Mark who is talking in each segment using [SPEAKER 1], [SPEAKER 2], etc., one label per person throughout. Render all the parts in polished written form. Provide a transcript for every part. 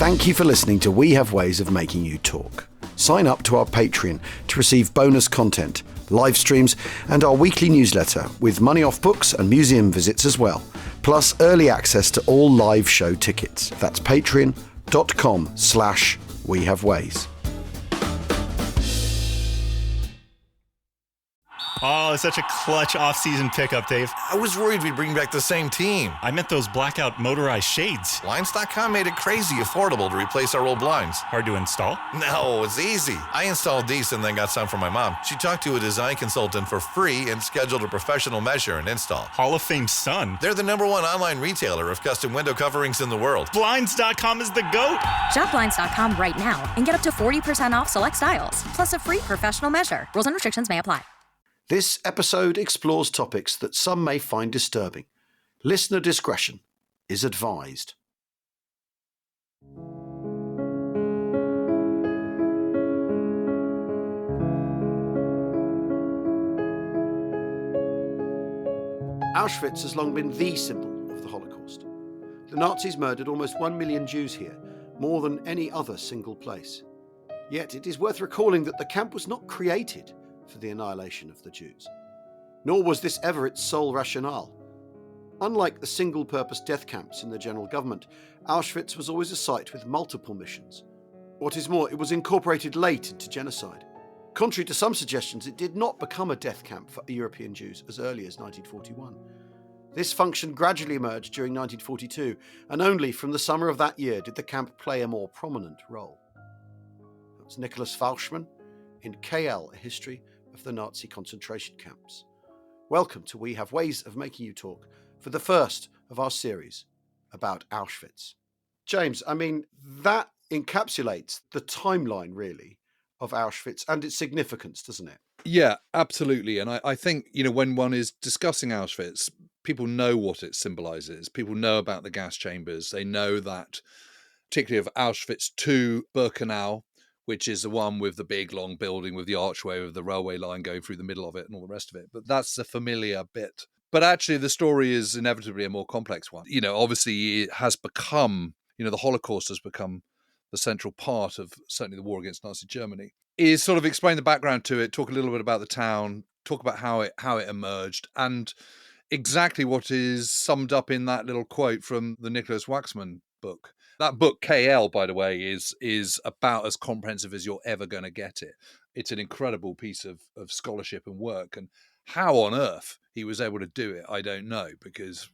[SPEAKER 1] Thank you for listening to We Have Ways of Making You Talk. Sign up to our Patreon to receive bonus content, live streams, and our weekly newsletter with money off books and museum visits as well, plus early access to all live show tickets. That's patreon.com/wehaveways.
[SPEAKER 2] Oh, it's such a clutch off-season pickup, Dave.
[SPEAKER 3] I was worried we'd bring back the same team.
[SPEAKER 2] I meant those blackout motorized shades.
[SPEAKER 3] Blinds.com made it crazy affordable to replace our old blinds.
[SPEAKER 2] Hard to install?
[SPEAKER 3] No, it's easy. I installed these and then got some for my mom. She talked to a design consultant for free and scheduled a professional measure and install.
[SPEAKER 2] Hall of Fame son.
[SPEAKER 3] They're the #1 online retailer of custom window coverings in the world.
[SPEAKER 2] Blinds.com is the GOAT.
[SPEAKER 4] Shop Blinds.com right now and get up to 40% off select styles, plus a free professional measure. Rules and restrictions may apply.
[SPEAKER 1] This episode explores topics that some may find disturbing. Listener discretion is advised. Auschwitz has long been the symbol of the Holocaust. The Nazis murdered almost 1 million Jews here, more than any other single place. Yet it is worth recalling that the camp was not created for the annihilation of the Jews. Nor was this ever its sole rationale. Unlike the single-purpose death camps in the general government, Auschwitz was always a site with multiple missions. What is more, it was incorporated late into genocide. Contrary to some suggestions, it did not become a death camp for European Jews as early as 1941. This function gradually emerged during 1942, and only from the summer of that year did the camp play a more prominent role. That was Nicholas Falschmann in KL, A History of the Nazi Concentration Camps. Welcome to We Have Ways of Making You Talk for the first of our series about Auschwitz. James, I mean, that encapsulates the timeline, really, of Auschwitz and its significance, doesn't it?
[SPEAKER 5] Yeah, absolutely. And I think, when one is discussing Auschwitz, people know what it symbolises. People know about the gas chambers. They know that, particularly of Auschwitz to Birkenau, which is the one with the big long building with the archway with the railway line going through the middle of it and all the rest of it. But that's a familiar bit. But actually, the story is inevitably a more complex one. Obviously, it has become, the Holocaust has become the central part of certainly the war against Nazi Germany. Is sort of explain the background to it, talk a little bit about the town, talk about how it emerged, and exactly what is summed up in that little quote from the Nicholas Waxman book. That book, KL, by the way, is about as comprehensive as you're ever going to get it. It's an incredible piece of scholarship and work. And how on earth he was able to do it, I don't know, because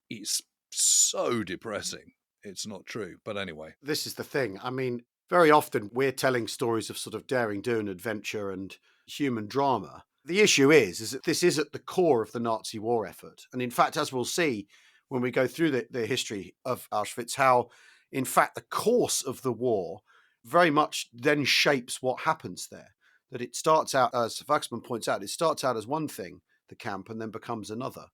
[SPEAKER 5] it's so depressing. It's not true. But anyway.
[SPEAKER 1] This is the thing. I mean, very often we're telling stories of sort of daring do and adventure and human drama. The issue is that this is at the core of the Nazi war effort. And in fact, as we'll see, when we go through the history of Auschwitz, how, in fact, the course of the war very much then shapes what happens there. That it starts out, as Waxman points out, it starts out as one thing, the camp, and then becomes another.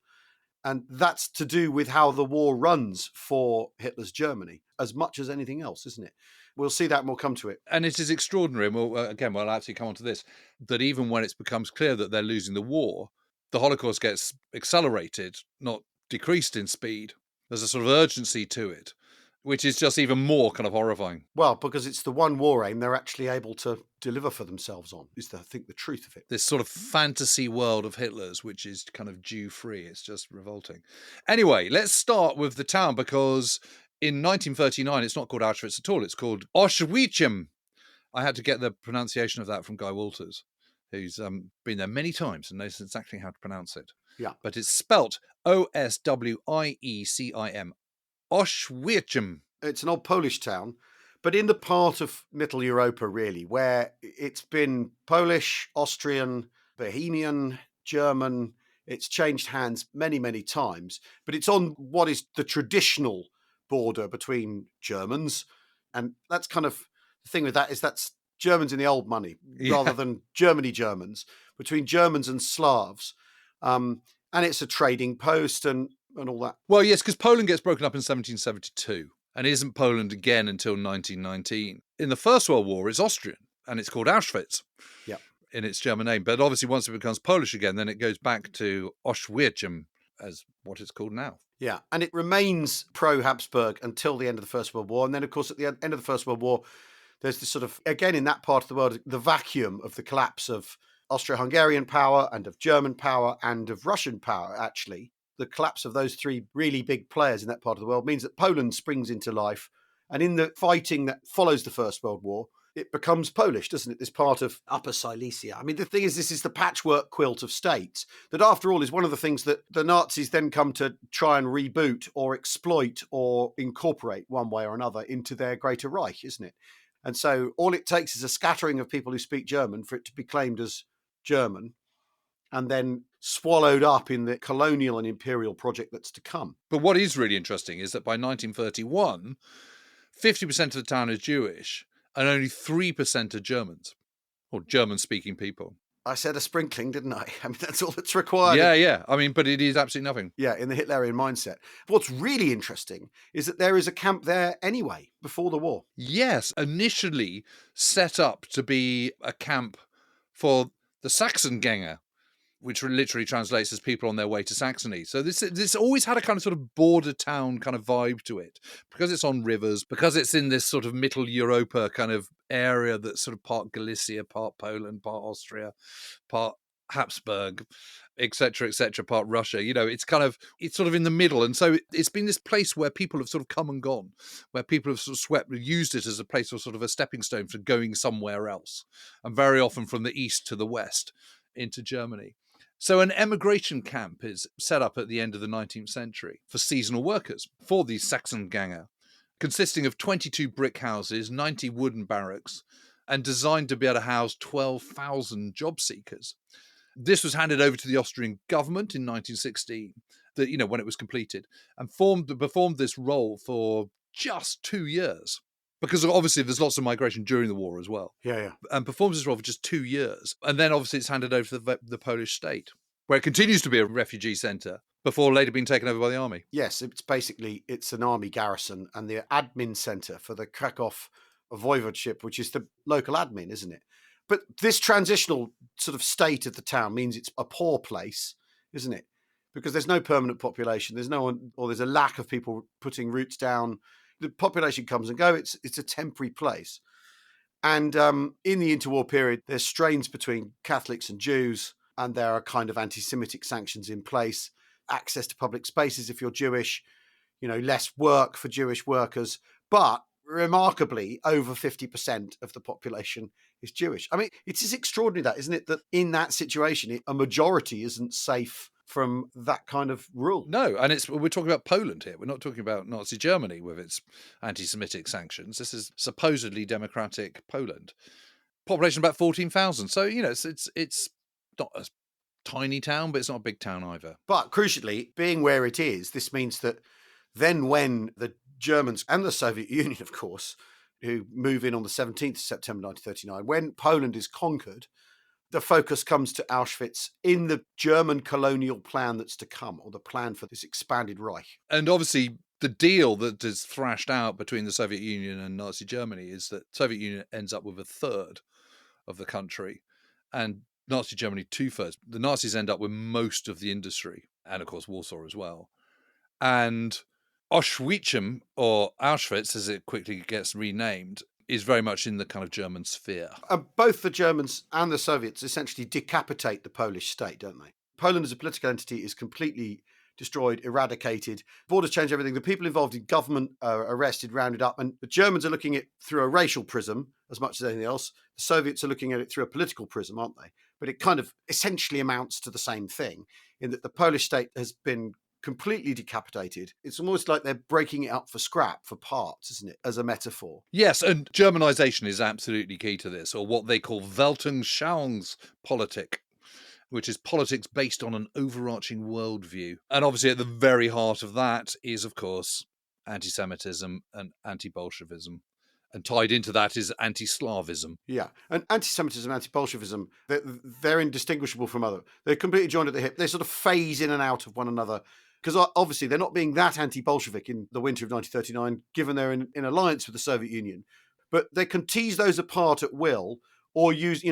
[SPEAKER 1] And that's to do with how the war runs for Hitler's Germany, as much as anything else, isn't it? We'll see that and we'll come to it.
[SPEAKER 5] And it is extraordinary, and we'll actually come on to this, that even when it becomes clear that they're losing the war, the Holocaust gets accelerated, not decreased in speed. There's a sort of urgency to it, which is just even more kind of horrifying.
[SPEAKER 1] Well, because it's the one war aim they're actually able to deliver for themselves on, is I think the truth of it.
[SPEAKER 5] This sort of fantasy world of Hitler's, which is kind of Jew-free. It's just revolting. Anyway, let's start with the town, because in 1939, it's not called Auschwitz at all. It's called Oświęcim. I had to get the pronunciation of that from Guy Walters, who's been there many times and knows exactly how to pronounce it.
[SPEAKER 1] Yeah.
[SPEAKER 5] But it's spelt Oswiecim. Oświęcim.
[SPEAKER 1] It's an old Polish town, but in the part of Middle Europa, really, where it's been Polish, Austrian, Bohemian, German. It's changed hands many, many times, but it's on what is the traditional border between Germans. And that's kind of the thing with that is that's Germans in the old money rather than Germany Germans, between Germans and Slavs. And it's a trading post and all that.
[SPEAKER 5] Well, yes, because Poland gets broken up in 1772 and isn't Poland again until 1919. In the First World War, it's Austrian and it's called Auschwitz in its German name. But obviously, once it becomes Polish again, then it goes back to Oświęcim. as what it's called now.
[SPEAKER 1] Yeah, and it remains pro-Habsburg until the end of the First World War. And then, of course, at the end of the First World War, there's this sort of, again, in that part of the world, the vacuum of the collapse of Austro-Hungarian power and of German power and of Russian power, actually. The collapse of those three really big players in that part of the world means that Poland springs into life. And in the fighting that follows the First World War, it becomes Polish, doesn't it? This part of Upper Silesia. I mean, the thing is, this is the patchwork quilt of states that, after all, is one of the things that the Nazis then come to try and reboot or exploit or incorporate one way or another into their Greater Reich, isn't it? And so all it takes is a scattering of people who speak German for it to be claimed as German and then swallowed up in the colonial and imperial project that's to come.
[SPEAKER 5] But what is really interesting is that by 1931, 50% of the town is Jewish and only 3% are Germans, or German-speaking people.
[SPEAKER 1] I said a sprinkling, didn't I? I mean, that's all that's required.
[SPEAKER 5] Yeah. I mean, but it is absolutely nothing.
[SPEAKER 1] Yeah, in the Hitlerian mindset. What's really interesting is that there is a camp there anyway, before the war.
[SPEAKER 5] Yes, initially set up to be a camp for the Sachsengänger, which literally translates as people on their way to Saxony. So this always had a kind of sort of border town kind of vibe to it, because it's on rivers, because it's in this sort of Middle Europa kind of area that's sort of part Galicia, part Poland, part Austria, part Habsburg, etc., part Russia. You know, it's sort of in the middle. And so it's been this place where people have sort of come and gone, where people have sort of used it as a place or sort of a stepping stone for going somewhere else, and very often from the east to the west into Germany. So an emigration camp is set up at the end of the 19th century for seasonal workers, for these Sachsengänger, consisting of 22 brick houses, 90 wooden barracks, and designed to be able to house 12,000 job seekers. This was handed over to the Austrian government in 1916, when it was completed, and performed this role for just 2 years. Because obviously there's lots of migration during the war as well.
[SPEAKER 1] Yeah.
[SPEAKER 5] And performs this role for just 2 years. And then obviously it's handed over to the Polish state, where it continues to be a refugee centre before later being taken over by the army.
[SPEAKER 1] Yes, it's an army garrison and the admin centre for the Krakow voivodeship, which is the local admin, isn't it? But this transitional sort of state of the town means it's a poor place, isn't it? Because there's no permanent population. There's no one, or there's a lack of people putting roots down. The population comes and goes. It's a temporary place. And in the interwar period, there's strains between Catholics and Jews, and there are kind of anti-Semitic sanctions in place, access to public spaces if you're Jewish, less work for Jewish workers. But remarkably, over 50% of the population is Jewish. I mean, it is extraordinary that, isn't it, that in that situation, a majority isn't safe from that kind of rule.
[SPEAKER 5] No, and we're talking about Poland here. We're not talking about Nazi Germany with its anti-Semitic sanctions. This is supposedly democratic Poland. Population about 14,000. So, it's not a tiny town, but it's not a big town either.
[SPEAKER 1] But crucially, being where it is, this means that then when the Germans and the Soviet Union, of course, who move in on the 17th of September 1939, when Poland is conquered, the focus comes to Auschwitz in the German colonial plan that's to come, or the plan for this expanded Reich.
[SPEAKER 5] And obviously, the deal that is thrashed out between the Soviet Union and Nazi Germany is that Soviet Union ends up with a third of the country, and Nazi Germany 2/3. The Nazis end up with most of the industry, and of course Warsaw as well. And Oświęcim, or Auschwitz, as it quickly gets renamed, is very much in the kind of German sphere.
[SPEAKER 1] Both the Germans and the Soviets essentially decapitate the Polish state, don't they? Poland as a political entity is completely destroyed, eradicated. Borders change everything. The people involved in government are arrested, rounded up. And the Germans are looking at it through a racial prism as much as anything else. The Soviets are looking at it through a political prism, aren't they? But it kind of essentially amounts to the same thing, in that the Polish state has been completely decapitated. It's almost like they're breaking it up for scrap, for parts, isn't it, as a metaphor?
[SPEAKER 5] Yes, and Germanization is absolutely key to this, or what they call Weltanschauungspolitik, which is politics based on an overarching worldview. And obviously at the very heart of that is, of course, anti-Semitism and anti-Bolshevism. And tied into that is anti-Slavism.
[SPEAKER 1] Yeah, and anti-Semitism, anti-Bolshevism, they're indistinguishable from other. They're completely joined at the hip. They sort of phase in and out of one another, because obviously they're not being that anti-Bolshevik in the winter of 1939, given they're in alliance with the Soviet Union. But they can tease those apart at will, or use,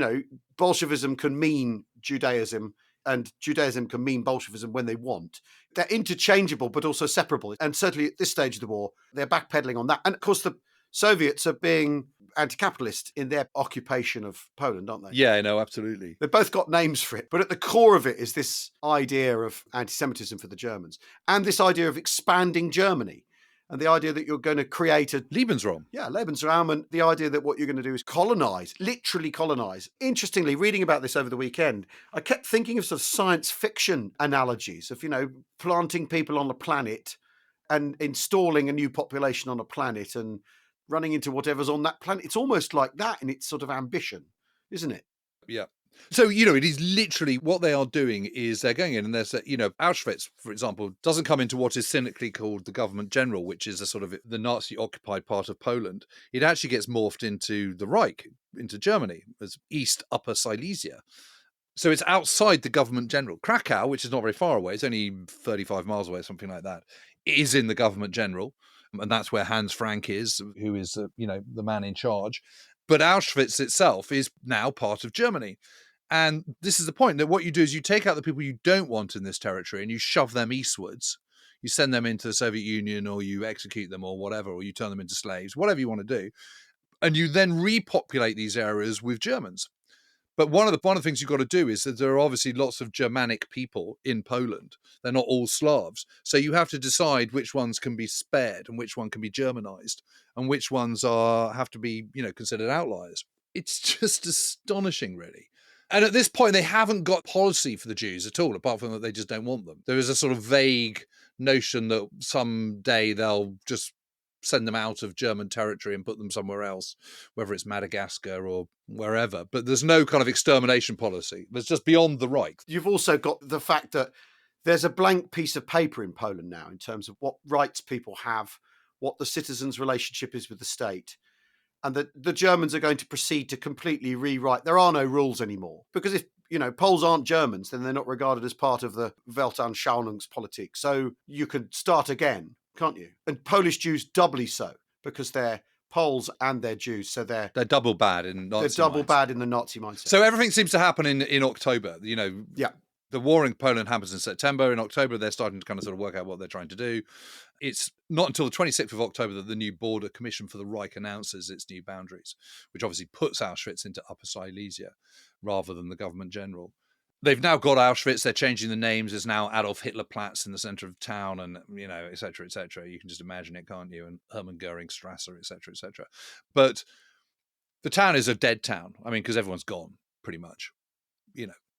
[SPEAKER 1] Bolshevism can mean Judaism and Judaism can mean Bolshevism when they want. They're interchangeable, but also separable. And certainly at this stage of the war, they're backpedaling on that. And of course, the Soviets are being anti-capitalist in their occupation of Poland, aren't they?
[SPEAKER 5] Yeah, no, absolutely.
[SPEAKER 1] They've both got names for it, but at the core of it is this idea of anti-Semitism for the Germans and this idea of expanding Germany and the idea that you're going to create a
[SPEAKER 5] Lebensraum.
[SPEAKER 1] Yeah, Lebensraum, and the idea that what you're going to do is colonize, literally colonize. Interestingly, reading about this over the weekend, I kept thinking of sort of science fiction analogies of, planting people on the planet and installing a new population on a planet and running into whatever's on that planet. It's almost like that in its sort of ambition, isn't it?
[SPEAKER 5] Yeah. So, it is literally what they are doing is they're going in and there's, Auschwitz, for example, doesn't come into what is cynically called the government general, which is a sort of the Nazi occupied part of Poland. It actually gets morphed into the Reich, into Germany, as East Upper Silesia. So it's outside the government general. Krakow, which is not very far away, it's only 35 miles away, something like that, is in the government general. And that's where Hans Frank is, who is, the man in charge. But Auschwitz itself is now part of Germany. And this is the point, that what you do is you take out the people you don't want in this territory and you shove them eastwards. You send them into the Soviet Union, or you execute them, or whatever, or you turn them into slaves, whatever you want to do. And you then repopulate these areas with Germans. But one of the things you've got to do is that there are obviously lots of Germanic people in Poland. They're not all Slavs. So you have to decide which ones can be spared and which one can be Germanized and which ones have to be, considered outliers. It's just astonishing, really. And at this point, they haven't got policy for the Jews at all, apart from that they just don't want them. There is a sort of vague notion that someday they'll just send them out of German territory and put them somewhere else, whether it's Madagascar or wherever. But there's no kind of extermination policy. There's just beyond the Reich.
[SPEAKER 1] You've also got the fact that there's a blank piece of paper in Poland now in terms of what rights people have, what the citizens' relationship is with the state. And that the Germans are going to proceed to completely rewrite. There are no rules anymore. Because if, Poles aren't Germans, then they're not regarded as part of the Weltanschauungspolitik. So you can start again, can't you? And Polish Jews doubly so, because they're Poles and they're Jews. So they're
[SPEAKER 5] double bad in Nazi
[SPEAKER 1] They're double
[SPEAKER 5] mindset.
[SPEAKER 1] bad in the Nazi mindset.
[SPEAKER 5] So everything seems to happen in October,
[SPEAKER 1] Yeah.
[SPEAKER 5] The war in Poland happens in September. In October, they're starting to kind of sort of work out what they're trying to do. It's not until the 26th of October that the new Border Commission for the Reich announces its new boundaries, which obviously puts Auschwitz into Upper Silesia rather than the government general. They've now got Auschwitz. They're changing the names. There's now Adolf Hitler Platz in the center of town and, et cetera, et cetera. You can just imagine it, can't you? And Hermann Goering Strasse, et cetera, et cetera. But the town is a dead town. I mean, because everyone's gone, pretty much.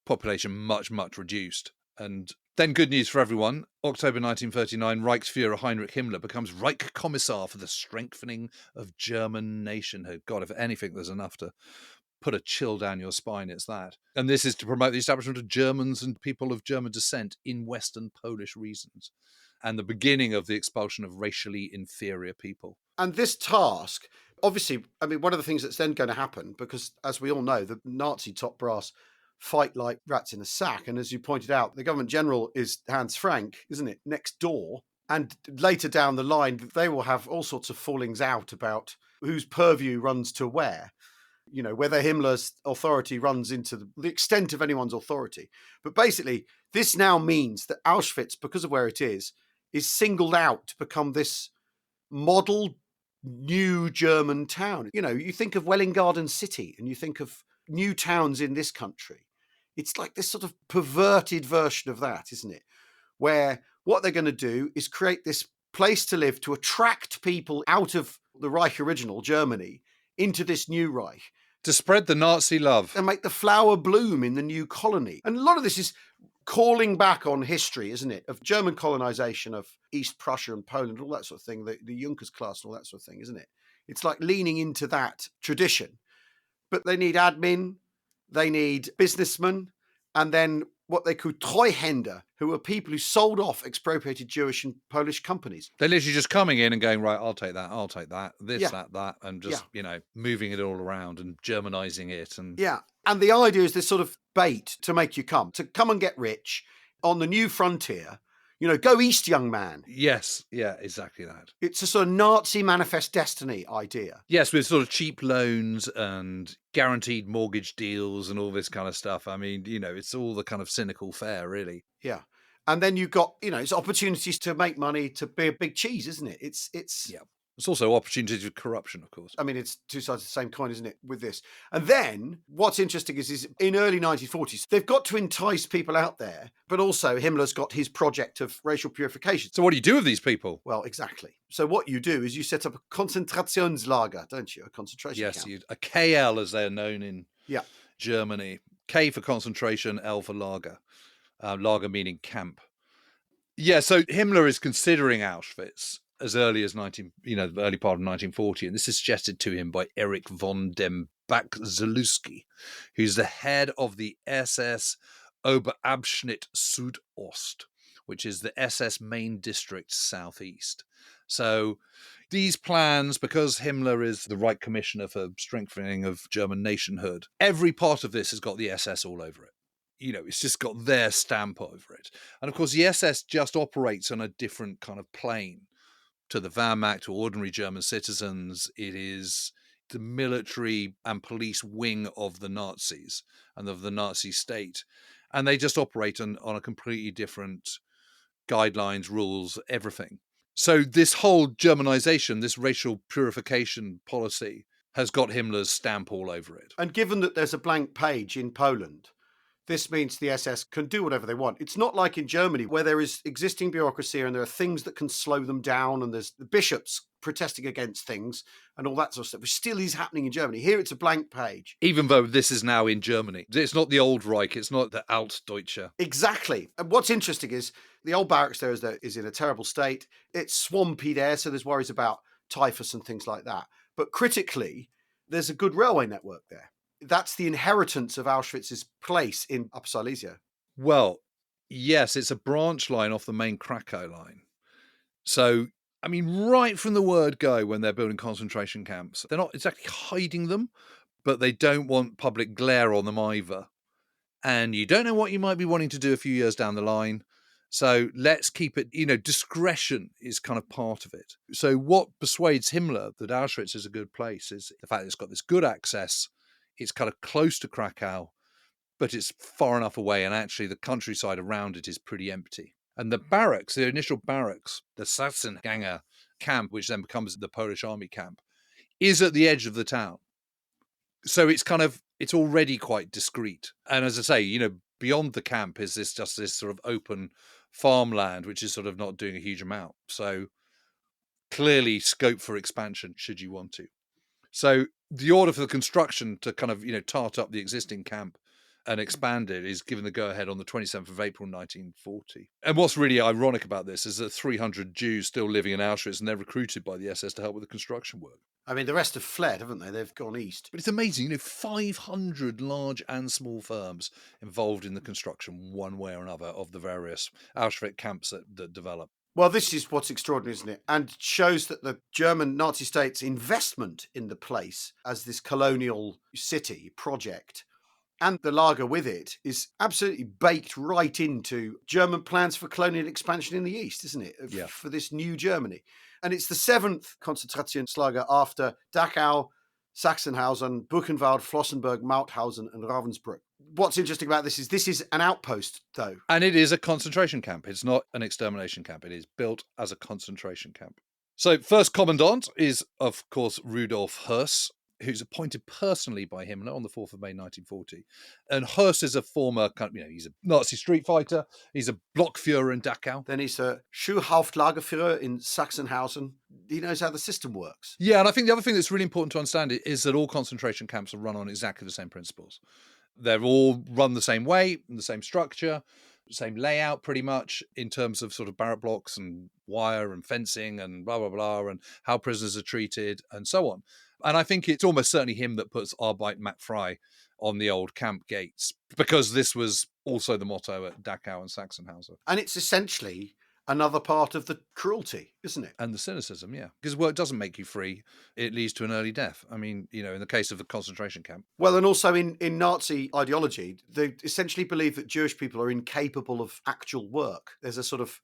[SPEAKER 5] Population much, much reduced. And then good news for everyone. October 1939, Reichsfuhrer Heinrich Himmler becomes Reich Kommissar for the strengthening of German nationhood. God, if anything, there's enough to put a chill down your spine, it's that. And this is to promote the establishment of Germans and people of German descent in Western Polish regions, and the beginning of the expulsion of racially inferior people.
[SPEAKER 1] And this task, obviously, one of the things that's then going to happen, because as we all know, the Nazi top brass fight like rats in a sack. And as you pointed out, the government general is Hans Frank, isn't it? Next door. And later down the line, they will have all sorts of fallings out about whose purview runs to where. Whether Himmler's authority runs into the extent of anyone's authority. But basically, this now means that Auschwitz, because of where it is singled out to become this model new German town. You think of Wellingarden City and you think of new towns in this country. It's like this sort of perverted version of that, isn't it? Where what they're going to do is create this place to live to attract people out of the Reich original, Germany, into this new Reich.
[SPEAKER 5] To spread the Nazi love.
[SPEAKER 1] And make the flower bloom in the new colony. And a lot of this is calling back on history, isn't it? Of German colonization of East Prussia and Poland, all that sort of thing, the Junkers class and all that sort of thing, isn't it? It's like leaning into that tradition. But they need admin, they need businessmen, and then what they call Treuhänder, who are people who sold off expropriated Jewish and Polish companies.
[SPEAKER 5] They're literally just coming in and going, right, I'll take that, this,
[SPEAKER 1] Yeah.
[SPEAKER 5] that, and just, moving it all around and Germanizing it. And
[SPEAKER 1] Yeah. And the idea is this sort of bait to make you come and get rich on the new frontier. Go east, young man.
[SPEAKER 5] Yes, yeah, exactly that.
[SPEAKER 1] It's a sort of Nazi manifest destiny idea.
[SPEAKER 5] Yes, with sort of cheap loans and guaranteed mortgage deals and all this kind of stuff. I mean, it's all the kind of cynical fare, really.
[SPEAKER 1] Yeah. And then you've got, it's opportunities to make money, to be a big cheese, isn't it? It's
[SPEAKER 5] Yeah. It's also opportunities of corruption, of course.
[SPEAKER 1] I mean, it's two sides of the same coin, isn't it, with this? And then what's interesting is in early 1940s, they've got to entice people out there, but also Himmler's got his project of racial purification.
[SPEAKER 5] So what do you do with these people?
[SPEAKER 1] Well, exactly. So what you do is you set up a Konzentrationslager, don't you? A concentration camp.
[SPEAKER 5] Yes, a KL, as they're known in
[SPEAKER 1] Yeah.
[SPEAKER 5] Germany. K for concentration, L for lager. Lager meaning camp. Yeah, so Himmler is considering Auschwitz as early as the early part of 1940, and this is suggested to him by Erich von dem Bach-Zelewski, who's the head of the SS Oberabschnitt Südost, which is the SS main district southeast. So these plans, because Himmler is the Reich Commissioner for strengthening of German nationhood, every part of this has got the SS all over it. It's just got their stamp over it. And of course, the SS just operates on a different kind of plane to the Wehrmacht, to ordinary German citizens. It is the military and police wing of the Nazis and of the Nazi state. And they just operate on a completely different guidelines, rules, everything. So this whole Germanization, this racial purification policy has got Himmler's stamp all over it.
[SPEAKER 1] And given that there's a blank page in Poland, this means the SS can do whatever they want. It's not like in Germany where there is existing bureaucracy and there are things that can slow them down and there's the bishops protesting against things and all that sort of stuff, which still is happening in Germany. Here it's a blank page.
[SPEAKER 5] Even though this is now in Germany. It's not the old Reich, it's not the Altdeutsche.
[SPEAKER 1] Exactly. And what's interesting is the old barracks there is in a terrible state. It's swampy there, so there's worries about typhus and things like that. But critically, there's a good railway network there. That's the inheritance of Auschwitz's place in Upper Silesia.
[SPEAKER 5] Well, yes, it's a branch line off the main Krakow line. So, I mean, right from the word go, when they're building concentration camps, they're not exactly hiding them, but they don't want public glare on them either. And you don't know what you might be wanting to do a few years down the line. So let's keep it, discretion is kind of part of it. So what persuades Himmler that Auschwitz is a good place is the fact that it's got this good access. It's kind of close to Krakow, but it's far enough away, and actually the countryside around it is pretty empty. And the barracks, the initial barracks, the Sachsenganger camp, which then becomes the Polish army camp, is at the edge of the town. So it's already quite discreet. And as I say, beyond the camp is this sort of open farmland, which is sort of not doing a huge amount. So clearly scope for expansion should you want to. So the order for the construction to kind of, tart up the existing camp and expand it is given the go-ahead on the 27th of April, 1940. And what's really ironic about this is that 300 Jews still living in Auschwitz, and they're recruited by the SS to help with the construction work.
[SPEAKER 1] I mean, the rest have fled, haven't they? They've gone east.
[SPEAKER 5] But it's amazing, 500 large and small firms involved in the construction one way or another of the various Auschwitz camps that develop.
[SPEAKER 1] Well, this is what's extraordinary, isn't it? And shows that the German Nazi state's investment in the place as this colonial city project and the lager with it is absolutely baked right into German plans for colonial expansion in the East, isn't it?
[SPEAKER 5] Yeah.
[SPEAKER 1] For this new Germany. And it's the 7th Konzentrationslager after Dachau, Sachsenhausen, Buchenwald, Flossenburg, Mauthausen and Ravensbrück. What's interesting about this is an outpost, though.
[SPEAKER 5] And it is a concentration camp. It's not an extermination camp. It is built as a concentration camp. So first commandant is, of course, Rudolf Höss, who's appointed personally by Himmler on the 4th of May, 1940. And Höss is a former, he's a Nazi street fighter. He's a Blockführer in Dachau.
[SPEAKER 1] Then he's a Schulhauptlagerführer in Sachsenhausen. He knows how the system works.
[SPEAKER 5] Yeah, and I think the other thing that's really important to understand is that all concentration camps are run on exactly the same principles. They're all run the same way, the same structure, same layout pretty much in terms of sort of barrack blocks and wire and fencing and blah, blah, blah, and how prisoners are treated and so on. And I think it's almost certainly him that puts Arbeit macht frei on the old camp gates, because this was also the motto at Dachau and Sachsenhausen.
[SPEAKER 1] And it's essentially another part of the cruelty, isn't it?
[SPEAKER 5] And the cynicism, yeah. Because work doesn't make you free. It leads to an early death. I mean, in the case of the concentration camp.
[SPEAKER 1] Well, and also in Nazi ideology, they essentially believe that Jewish people are incapable of actual work. There's a sort of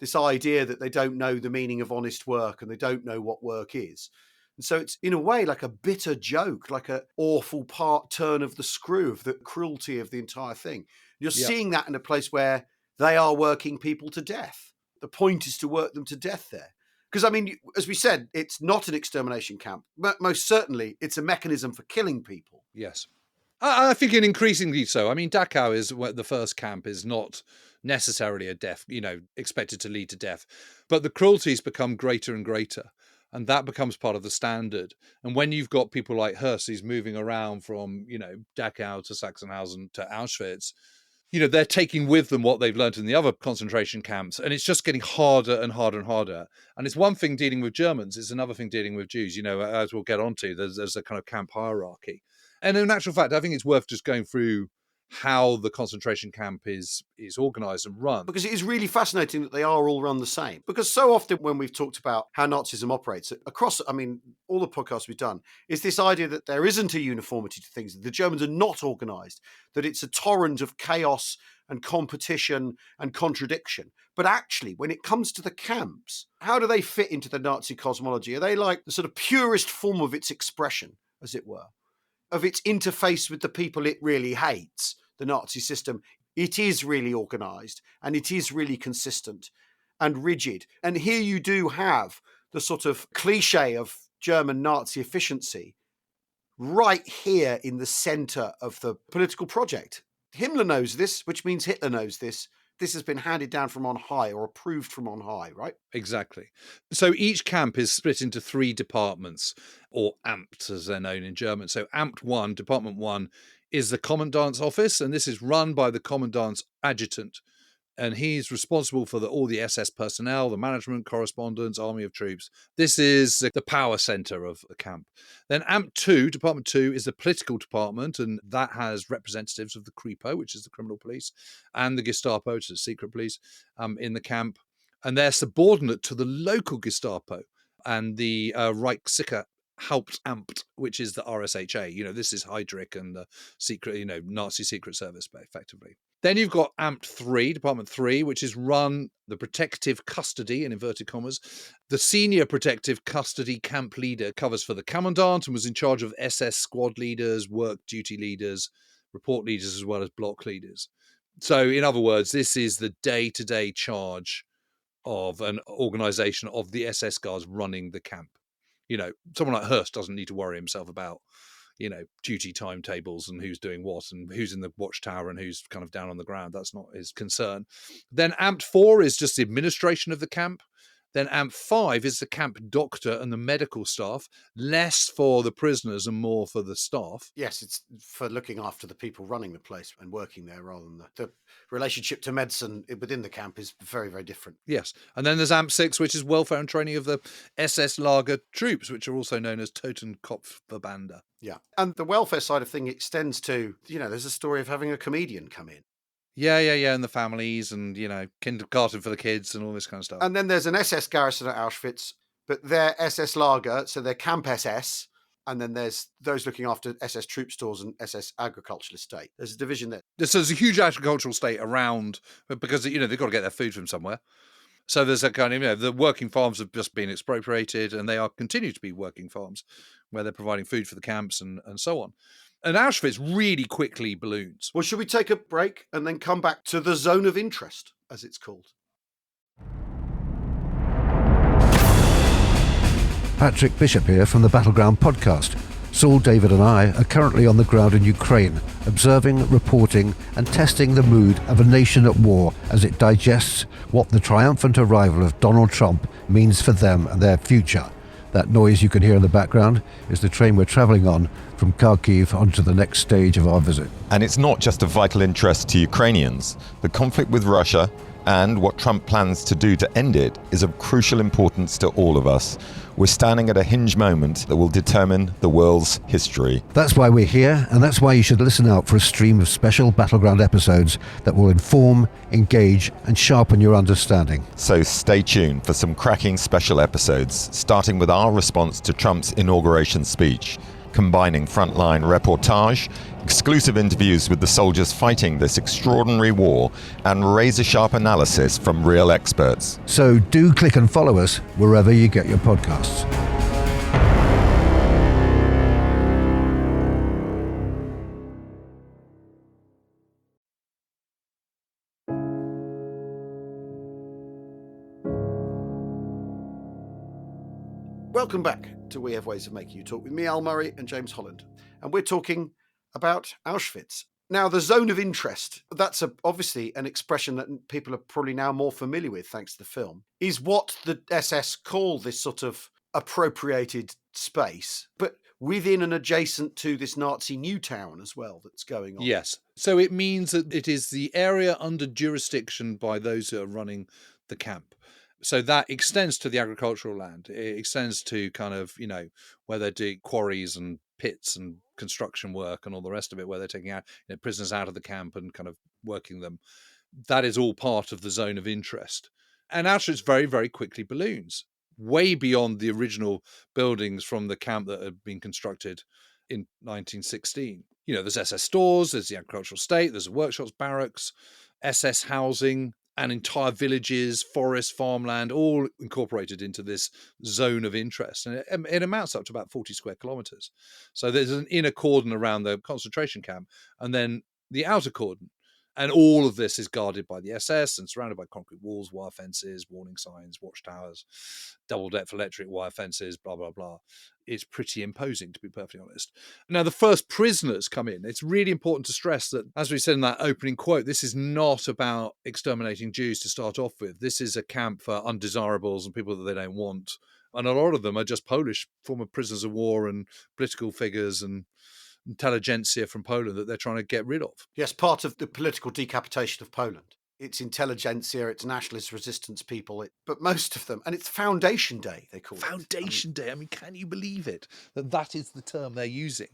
[SPEAKER 1] this idea that they don't know the meaning of honest work and they don't know what work is. And so it's in a way like a bitter joke, like an awful part turn of the screw of the cruelty of the entire thing. You're seeing that in a place where they are working people to death. The point is to work them to death there. Because, I mean, as we said, it's not an extermination camp. But most certainly, it's a mechanism for killing people.
[SPEAKER 5] Yes. I think increasingly so. I mean, Dachau is the first camp is not necessarily a death, expected to lead to death. But the cruelties become greater and greater. And that becomes part of the standard. And when you've got people like Hirst, who's moving around from, Dachau to Sachsenhausen to Auschwitz, they're taking with them what they've learned in the other concentration camps. And it's just getting harder and harder and harder. And it's one thing dealing with Germans. It's another thing dealing with Jews. As we'll get onto, there's a kind of camp hierarchy. And in actual fact, I think it's worth just going through how the concentration camp is organised and run.
[SPEAKER 1] Because it is really fascinating that they are all run the same. Because so often when we've talked about how Nazism operates across, all the podcasts we've done, is this idea that there isn't a uniformity to things, that the Germans are not organised, that it's a torrent of chaos and competition and contradiction. But actually, when it comes to the camps, how do they fit into the Nazi cosmology? Are they like the sort of purest form of its expression, as it were? Of its interface with the people it really hates, the Nazi system. It is really organised and it is really consistent and rigid. And here you do have the sort of cliche of German Nazi efficiency right here in the centre of the political project. Himmler knows this, which means Hitler knows this. This has been handed down from on high or approved from on high, right?
[SPEAKER 5] Exactly. So each camp is split into 3 departments, or Amts as they're known in German. So Amt 1, Department 1, is the Commandant's office, and this is run by the Commandant's adjutant. And he's responsible for all the SS personnel, the management, correspondence, army of troops. This is the power centre of the camp. Then Amt 2, Department 2, is the political department, and that has representatives of the Kripo, which is the criminal police, and the Gestapo, which is the secret police, in the camp. And they're subordinate to the local Gestapo and the Reichssicher Hauptamt, which is the RSHA. This is Heydrich and the secret, Nazi Secret Service, effectively. Then you've got Amt 3, Department 3, which is run the protective custody, in inverted commas. The senior protective custody camp leader covers for the commandant and was in charge of SS squad leaders, work duty leaders, report leaders, as well as block leaders. So, in other words, this is the day-to-day charge of an organisation of the SS guards running the camp. Someone like Hirst doesn't need to worry himself about duty timetables and who's doing what and who's in the watchtower and who's kind of down on the ground. That's not his concern. Then Amt 4 is just the administration of the camp. Then Amt 5 is the camp doctor and the medical staff, less for the prisoners and more for the staff.
[SPEAKER 1] Yes, it's for looking after the people running the place and working there rather than the relationship to medicine within the camp is very, very different.
[SPEAKER 5] Yes. And then there's Amt 6, which is welfare and training of the SS Lager troops, which are also known as Totenkopfverbände.
[SPEAKER 1] Yeah. And the welfare side of thing extends to, there's a story of having a comedian come in.
[SPEAKER 5] Yeah, and the families and, kindergarten for the kids and all this kind of stuff.
[SPEAKER 1] And then there's an SS garrison at Auschwitz, but they're SS Lager, so they're Camp SS. And then there's those looking after SS troop stores and SS agricultural estate. There's a division there.
[SPEAKER 5] So there's a huge agricultural estate around because, they've got to get their food from somewhere. So there's a kind of, the working farms have just been expropriated and they are continue to be working farms where they're providing food for the camps and so on. And Auschwitz really quickly balloons.
[SPEAKER 1] Well, should we take a break and then come back to the zone of interest, as it's called?
[SPEAKER 6] Patrick Bishop here from the Battleground podcast. Saul, David and I are currently on the ground in Ukraine, observing, reporting and testing the mood of a nation at war as it digests what the triumphant arrival of Donald Trump means for them and their future. That noise you can hear in the background is the train we're travelling on from Kharkiv onto the next stage of our visit.
[SPEAKER 7] And it's not just of vital interest to Ukrainians. The conflict with Russia and what Trump plans to do to end it is of crucial importance to all of us. We're standing at a hinge moment that will determine the world's history.
[SPEAKER 6] That's why we're here, and that's why you should listen out for a stream of special Battleground episodes that will inform, engage, and sharpen your understanding.
[SPEAKER 7] So stay tuned for some cracking special episodes, starting with our response to Trump's inauguration speech, combining frontline reportage, exclusive interviews with the soldiers fighting this extraordinary war, and razor-sharp analysis from real experts.
[SPEAKER 6] So do click and follow us wherever you get your podcasts.
[SPEAKER 1] Welcome back to We Have Ways of Making You Talk with me, Al Murray and James Holland. And we're talking about Auschwitz. Now, the zone of interest, that's obviously an expression that people are probably now more familiar with, thanks to the film, is what the SS call this sort of appropriated space, but within and adjacent to this Nazi new town as well that's going on.
[SPEAKER 5] Yes. So it means that it is the area under jurisdiction by those who are running the camp. So that extends to the agricultural land. It extends to kind of, where they do quarries and pits and construction work and all the rest of it, where they're taking out prisoners out of the camp and kind of working them. That is all part of the zone of interest. And Auschwitz very, very quickly balloons, way beyond the original buildings from the camp that had been constructed in 1916. There's SS stores, there's the agricultural estate, there's workshops, barracks, SS housing, and entire villages, forests, farmland, all incorporated into this zone of interest. And it amounts up to about 40 square kilometres. So there's an inner cordon around the concentration camp, and then the outer cordon. And all of this is guarded by the SS and surrounded by concrete walls, wire fences, warning signs, watchtowers, double-depth electric wire fences, blah, blah, blah. It's pretty imposing, to be perfectly honest. Now, the first prisoners come in. It's really important to stress that, as we said in that opening quote, this is not about exterminating Jews to start off with. This is a camp for undesirables and people that they don't want. And a lot of them are just Polish former prisoners of war and political figures and intelligentsia from Poland that they're trying to get rid of.
[SPEAKER 1] Yes, part of the political decapitation of Poland. It's intelligentsia, it's nationalist resistance people, but most of them, and it's Foundation Day, they call it.
[SPEAKER 5] Foundation Day. I mean, can you believe it? That is the term they're using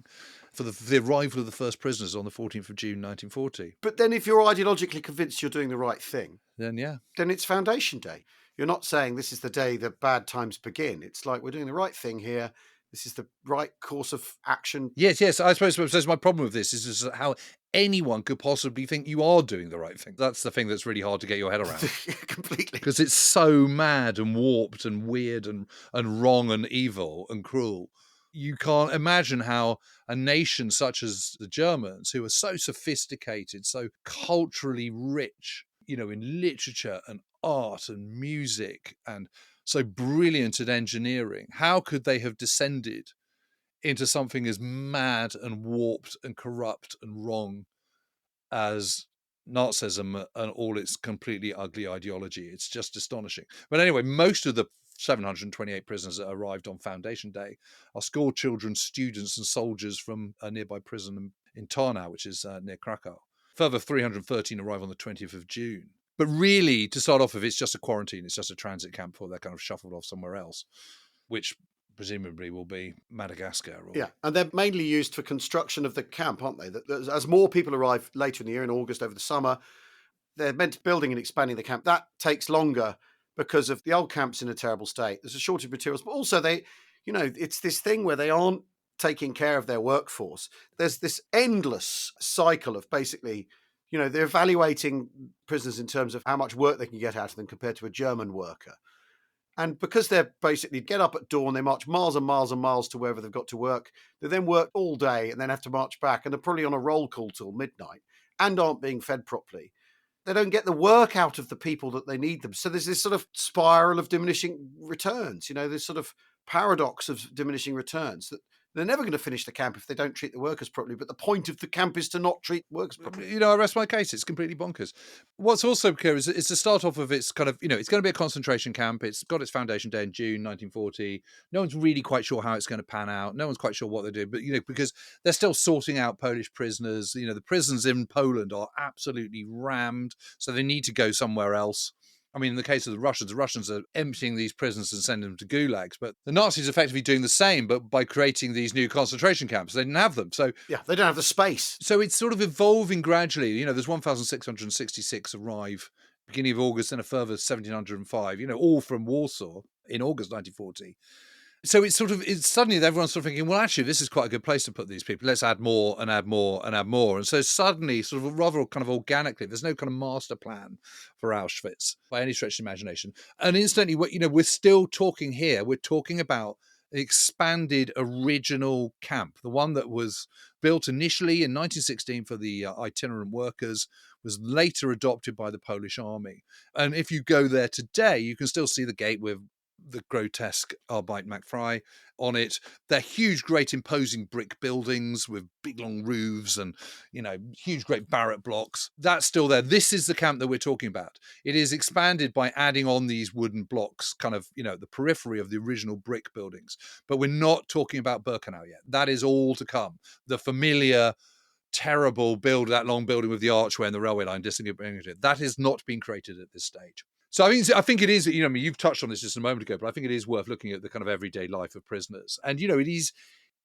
[SPEAKER 5] for the arrival of the first prisoners on the 14th of June, 1940.
[SPEAKER 1] But then if you're ideologically convinced you're doing the right thing,
[SPEAKER 5] then
[SPEAKER 1] it's Foundation Day. You're not saying this is the day that bad times begin. It's like, we're doing the right thing here. This is the right course of action.
[SPEAKER 5] Yes. I suppose my problem with this is just how anyone could possibly think you are doing the right thing. That's the thing that's really hard to get your head around.
[SPEAKER 1] Completely.
[SPEAKER 5] Because it's so mad and warped and weird and wrong and evil and cruel. You can't imagine how a nation such as the Germans, who are so sophisticated, so culturally rich, in literature and art and music, and so brilliant at engineering, how could they have descended into something as mad and warped and corrupt and wrong as Nazism and all its completely ugly ideology? It's just astonishing. But anyway, most of the 728 prisoners that arrived on Foundation Day are school children, students and soldiers from a nearby prison in Tarnow, which is near Krakow. Further 313 arrive on the 20th of June. But really, to start off with, it's just a quarantine. It's just a transit camp before they're kind of shuffled off somewhere else, which presumably will be Madagascar.
[SPEAKER 1] Yeah, and they're mainly used for construction of the camp, aren't they? As more people arrive later in the year, in August, over the summer, they're meant to building and expanding the camp. That takes longer because of the old camp's in a terrible state. There's a shortage of materials, but also it's this thing where they aren't taking care of their workforce. There's this endless cycle of basically, they're evaluating prisoners in terms of how much work they can get out of them compared to a German worker. And because they're basically get up at dawn, they march miles and miles and miles to wherever they've got to work. They then work all day and then have to march back. And they're probably on a roll call till midnight and aren't being fed properly. They don't get the work out of the people that they need them. So there's this sort of spiral of diminishing returns, this sort of paradox of diminishing returns that they're never going to finish the camp if they don't treat the workers properly. But the point of the camp is to not treat workers properly.
[SPEAKER 5] I rest my case. It's completely bonkers. What's also clear is to start off with its kind of, it's going to be a concentration camp. It's got its Foundation Day in June 1940. No one's really quite sure how it's going to pan out. No one's quite sure what they're doing. But, because they're still sorting out Polish prisoners. The prisons in Poland are absolutely rammed. So they need to go somewhere else. I mean, in the case of the Russians are emptying these prisons and sending them to gulags. But the Nazis are effectively doing the same, but by creating these new concentration camps. They didn't have them. So
[SPEAKER 1] yeah, they don't have the space.
[SPEAKER 5] So it's sort of evolving gradually. There's 1,666 arrive beginning of August and a further 1,705, all from Warsaw in August 1940. So it's suddenly everyone's sort of thinking, well, actually, this is quite a good place to put these people. Let's add more and add more and add more. And so suddenly, sort of rather kind of organically, there's no kind of master plan for Auschwitz by any stretch of the imagination. And instantly, we're still talking here. We're talking about the expanded original camp, the one that was built initially in 1916 for the itinerant workers, was later adopted by the Polish army. And if you go there today, you can still see the gate with the grotesque Arbeit on it. They're huge, great, imposing brick buildings with big, long roofs and, huge, great barrack blocks. That's still there. This is the camp that we're talking about. It is expanded by adding on these wooden blocks, kind of, the periphery of the original brick buildings. But we're not talking about Birkenau yet. That is all to come. The familiar, terrible that long building with the archway and the railway line distinguishing that has not been created at this stage. So I think it is, you've touched on this just a moment ago, but I think it is worth looking at the kind of everyday life of prisoners. And,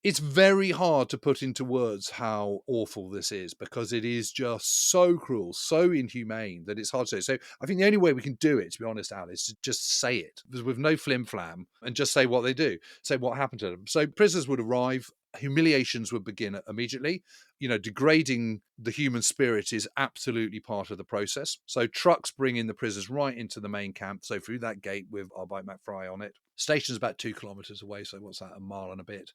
[SPEAKER 5] it's very hard to put into words how awful this is, because it is just so cruel, so inhumane that it's hard to say. So I think the only way we can do it, to be honest, Al, is to just say it with no flim-flam and just say what they do, say what happened to them. So prisoners would arrive, humiliations would begin immediately. Degrading the human spirit is absolutely part of the process. So trucks bring in the prisoners right into the main camp. So through that gate with Arbeit on it. Station's about 2 kilometres away. So what's that? A mile and a bit.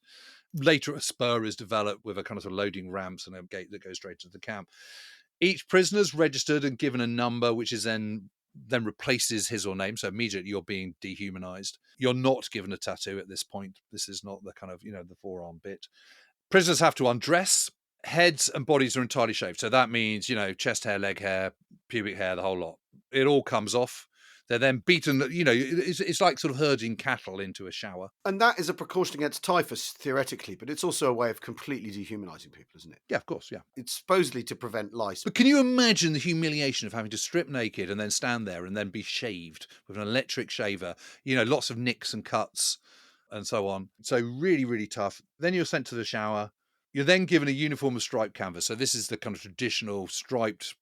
[SPEAKER 5] Later, a spur is developed with a kind of loading ramps and a gate that goes straight to the camp. Each prisoner's registered and given a number, which is then replaces his or name. So immediately you're being dehumanized. You're not given a tattoo at this point. This is not the kind of, the forearm bit. Prisoners have to undress. Heads and bodies are entirely shaved. So that means, chest hair, leg hair, pubic hair, the whole lot. It all comes off. They're then beaten, it's like sort of herding cattle into a shower.
[SPEAKER 1] And that is a precaution against typhus, theoretically, but it's also a way of completely dehumanising people, isn't it?
[SPEAKER 5] Yeah, of course, yeah.
[SPEAKER 1] It's supposedly to prevent lice.
[SPEAKER 5] But can you imagine the humiliation of having to strip naked and then stand there and then be shaved with an electric shaver, lots of nicks and cuts and so on. So really, really tough. Then you're sent to the shower. You're then given a uniform of striped canvas. So this is the kind of traditional striped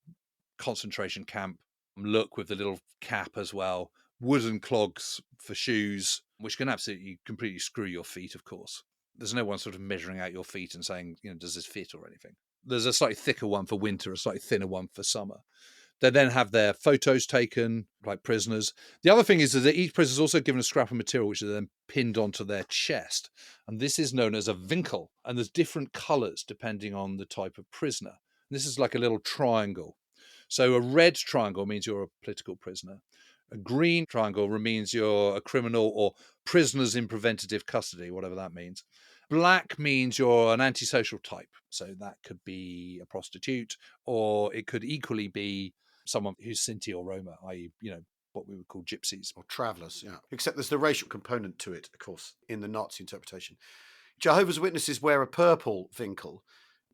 [SPEAKER 5] concentration camp look with the little cap as well. Wooden clogs for shoes, which can absolutely completely screw your feet, of course. There's no one sort of measuring out your feet and saying, does this fit or anything? There's a slightly thicker one for winter, a slightly thinner one for summer. They then have their photos taken, like prisoners. The other thing is that each prisoner is also given a scrap of material which is then pinned onto their chest. And this is known as a winkel. And there's different colours depending on the type of prisoner. And this is like a little triangle. So a red triangle means you're a political prisoner. A green triangle means you're a criminal or prisoners in preventative custody, whatever that means. Black means you're an antisocial type. So that could be a prostitute, or it could equally be someone who's Sinti or Roma, i.e., what we would call gypsies.
[SPEAKER 1] Or travellers, yeah. Except there's the racial component to it, of course, in the Nazi interpretation. Jehovah's Witnesses wear a purple winkel.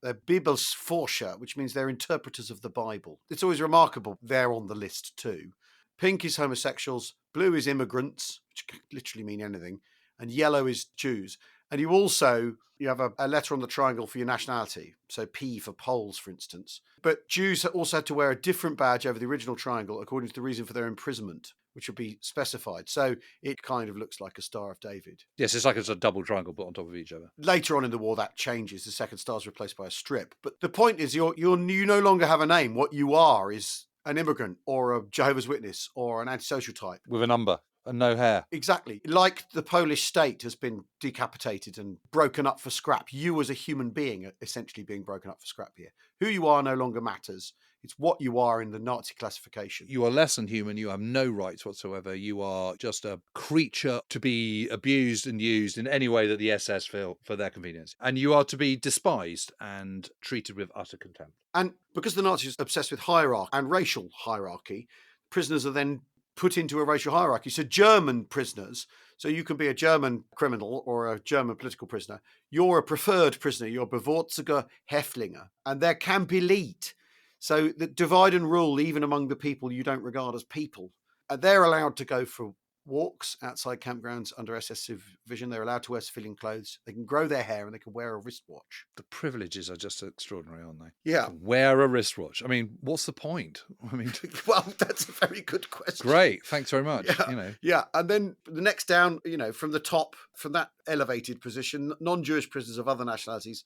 [SPEAKER 1] They're Bibelsforscher, which means they're interpreters of the Bible. It's always remarkable they're on the list too. Pink is homosexuals, blue is immigrants, which can literally mean anything, and yellow is Jews. And you have a letter on the triangle for your nationality, so P for Poles, for instance. But Jews also had to wear a different badge over the original triangle according to the reason for their imprisonment, which would be specified. So it kind of looks like a Star of David.
[SPEAKER 5] Yes, it's like it's a double triangle put on top of each other.
[SPEAKER 1] Later on in the war, that changes. The second star is replaced by a strip. But the point is, you no longer have a name. What you are is an immigrant or a Jehovah's Witness or an antisocial type.
[SPEAKER 5] With a number. And no hair.
[SPEAKER 1] Exactly. Like the Polish state has been decapitated and broken up for scrap. You as a human being are essentially being broken up for scrap here. Who you are no longer matters. It's what you are in the Nazi classification.
[SPEAKER 5] You are less than human. You have no rights whatsoever. You are just a creature to be abused and used in any way that the SS feel for their convenience. And you are to be despised and treated with utter contempt.
[SPEAKER 1] And because the Nazis are obsessed with hierarchy and racial hierarchy, prisoners are then put into a racial hierarchy. So German prisoners, so you can be a German criminal or a German political prisoner. You're a preferred prisoner. You're bevorzuger Häftlinge. And they're Kampflied. So the divide and rule even among the people you don't regard as people. They're allowed to go for walks outside campgrounds under SS supervision. They're allowed to wear civilian clothes. They can grow their hair and they can wear a wristwatch.
[SPEAKER 5] The privileges are just extraordinary, aren't they?
[SPEAKER 1] Yeah.
[SPEAKER 5] Wear a wristwatch. I mean, what's the point? I mean,
[SPEAKER 1] Well, that's a very good question.
[SPEAKER 5] great. Thanks very much.
[SPEAKER 1] Yeah. Yeah. And then the next down, from the top, from that elevated position, non-Jewish prisoners of other nationalities.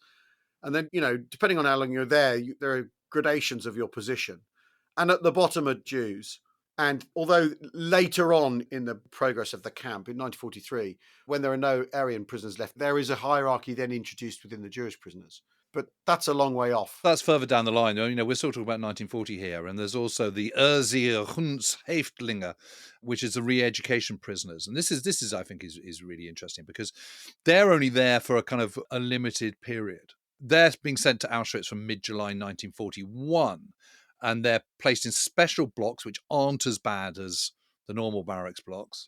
[SPEAKER 1] And then, depending on how long you're there, there are gradations of your position. And at the bottom are Jews. And although later on in the progress of the camp in 1943, when there are no Aryan prisoners left, there is a hierarchy then introduced within the Jewish prisoners. But that's a long way off.
[SPEAKER 5] That's further down the line. We're still talking about 1940 here. And there's also the Erziehungshäftlinge, which is the re-education prisoners. And this is I think, is really interesting because they're only there for a kind of a limited period. They're being sent to Auschwitz from mid-July 1941. And they're placed in special blocks, which aren't as bad as the normal barracks blocks.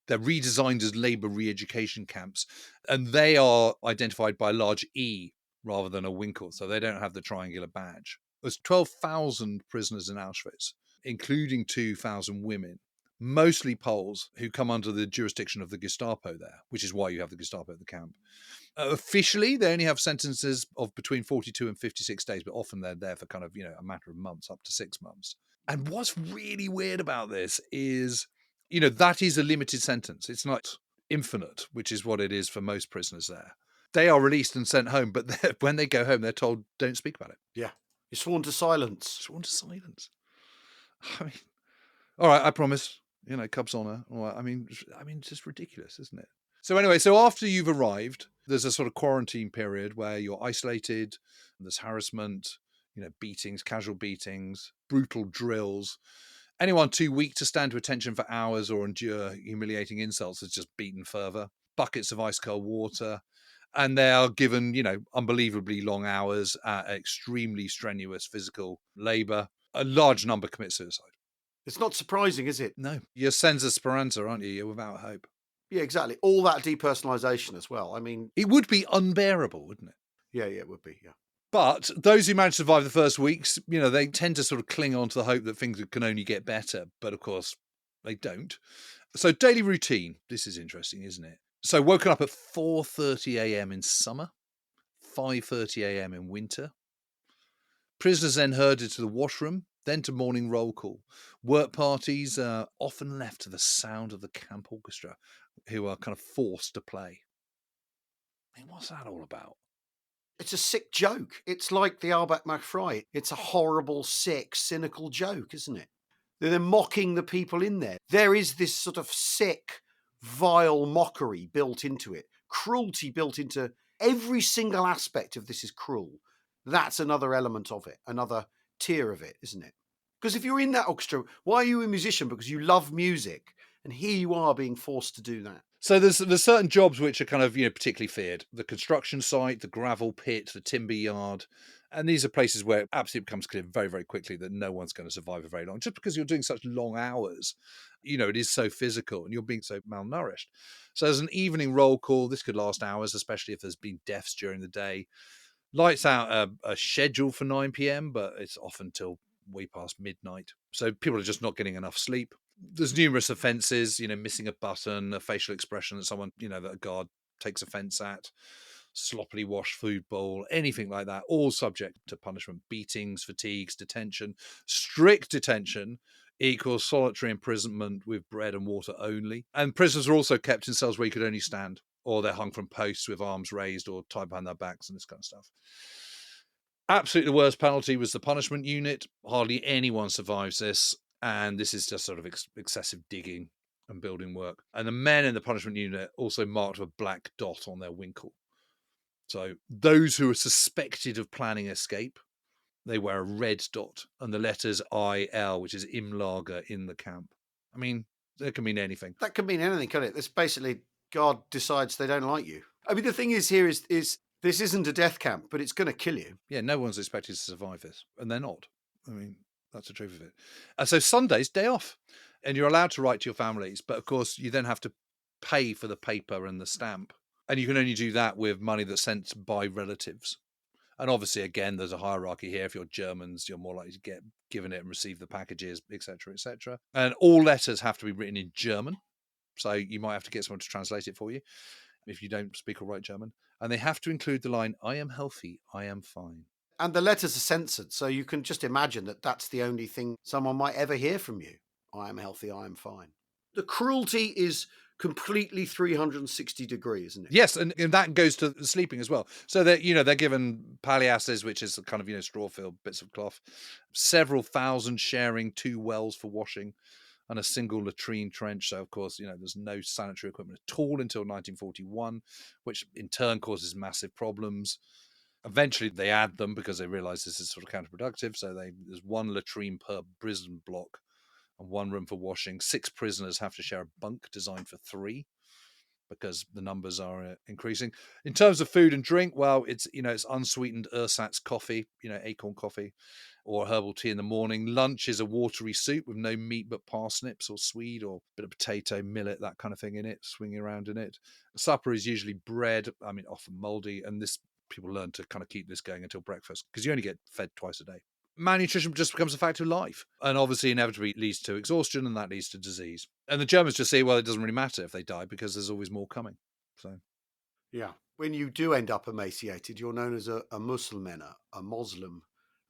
[SPEAKER 5] They're redesigned as labour re-education camps. And they are identified by a large E rather than a winkle. So they don't have the triangular badge. There's 12,000 prisoners in Auschwitz, including 2,000 women, mostly Poles who come under the jurisdiction of the Gestapo there, which is why you have the Gestapo at the camp. Officially, they only have sentences of between 42 and 56 days, but often they're there for kind of, a matter of months, up to 6 months. And what's really weird about this is, that is a limited sentence. It's not infinite, which is what it is for most prisoners there. They are released and sent home, but when they go home, they're told, don't speak about it.
[SPEAKER 1] Yeah. You're sworn to silence.
[SPEAKER 5] Sworn to silence. I mean, all right, I promise. Cubs honour. All right. I mean, it's just ridiculous, isn't it? So anyway, after you've arrived, there's a sort of quarantine period where you're isolated, there's harassment, beatings, casual beatings, brutal drills. Anyone too weak to stand to attention for hours or endure humiliating insults is just beaten further. Buckets of ice cold water. And they are given, unbelievably long hours at extremely strenuous physical labour. A large number commit suicide.
[SPEAKER 1] It's not surprising, is it?
[SPEAKER 5] No. You're senza speranza, aren't you? You're without hope.
[SPEAKER 1] Yeah, exactly. All that depersonalisation as well. I mean...
[SPEAKER 5] It would be unbearable, wouldn't it?
[SPEAKER 1] Yeah, it would be, yeah.
[SPEAKER 5] But those who manage to survive the first weeks, they tend to sort of cling on to the hope that things can only get better. But of course, they don't. So daily routine. This is interesting, isn't it? So woken up at 4:30 a.m. in summer, 5:30 a.m. in winter. Prisoners then herded to the washroom, then to morning roll call. Work parties are often left to the sound of the camp orchestra, who are kind of forced to play. I mean, what's that all about?
[SPEAKER 1] It's a sick joke. It's like the Albert McFry. It's a horrible, sick, cynical joke, isn't it? They're mocking the people in there. There is this sort of sick, vile mockery built into it. Cruelty built into every single aspect of this is cruel. That's another element of it, another tier of it, isn't it? Because if you're in that orchestra, why are you a musician? Because you love music. And here you are being forced to do that.
[SPEAKER 5] So there's certain jobs which are kind of, particularly feared. The construction site, the gravel pit, the timber yard. And these are places where it absolutely becomes clear very, very quickly that no one's going to survive for very long. Just because you're doing such long hours, it is so physical and you're being so malnourished. So there's an evening roll call. This could last hours, especially if there's been deaths during the day. Lights out a schedule for 9 p.m, but it's often till way past midnight. So people are just not getting enough sleep. There's numerous offences, missing a button, a facial expression that someone, that a guard takes offence at, sloppily washed food bowl, anything like that, all subject to punishment. Beatings, fatigues, detention. Strict detention equals solitary imprisonment with bread and water only. And prisoners are also kept in cells where you could only stand, or they're hung from posts with arms raised or tied behind their backs and this kind of stuff. Absolutely the worst penalty was the punishment unit. Hardly anyone survives this. And this is just sort of excessive digging and building work. And the men in the punishment unit also marked with a black dot on their winkle. So those who are suspected of planning escape, they wear a red dot and the letters IL, which is Im Lager, in the camp. I mean, that can mean anything.
[SPEAKER 1] That can mean anything, can it? It's basically God decides they don't like you. I mean, the thing is here is this isn't a death camp, but it's going to kill you.
[SPEAKER 5] Yeah, no one's expected to survive this. And they're not. I mean... That's the truth of it. So Sunday's day off, and you're allowed to write to your families, but of course you then have to pay for the paper and the stamp, and you can only do that with money that's sent by relatives. And obviously, again, there's a hierarchy here. If you're Germans, you're more likely to get given it and receive the packages, etc., etc. And all letters have to be written in German. So you might have to get someone to translate it for you if you don't speak or write German. And they have to include the line, I am healthy, I am fine.
[SPEAKER 1] And the letters are censored, so you can just imagine that that's the only thing someone might ever hear from you. I am healthy, I am fine. The cruelty is completely 360 degrees, isn't it?
[SPEAKER 5] Yes, and that goes to sleeping as well. So that they're given palliasses, which is kind of straw-filled bits of cloth, several thousand sharing 2 wells for washing, and a single latrine trench. So of course, there's no sanitary equipment at all until 1941, which in turn causes massive problems. Eventually, they add them because they realise this is sort of counterproductive. So there's 1 latrine per prison block and 1 room for washing. 6 prisoners have to share a bunk designed for 3 because the numbers are increasing. In terms of food and drink, well, it's unsweetened ersatz coffee, acorn coffee, or herbal tea in the morning. Lunch is a watery soup with no meat but parsnips or swede or a bit of potato, millet, that kind of thing in it, swinging around in it. Supper is usually bread, often mouldy, and this people learn to kind of keep this going until breakfast because you only get fed twice a day. Malnutrition just becomes a fact of life, and obviously inevitably leads to exhaustion, and that leads to disease. And the Germans just say, well, it doesn't really matter if they die because there's always more coming. So,
[SPEAKER 1] yeah, when you do end up emaciated, you're known as a Muslimer, a Moslem,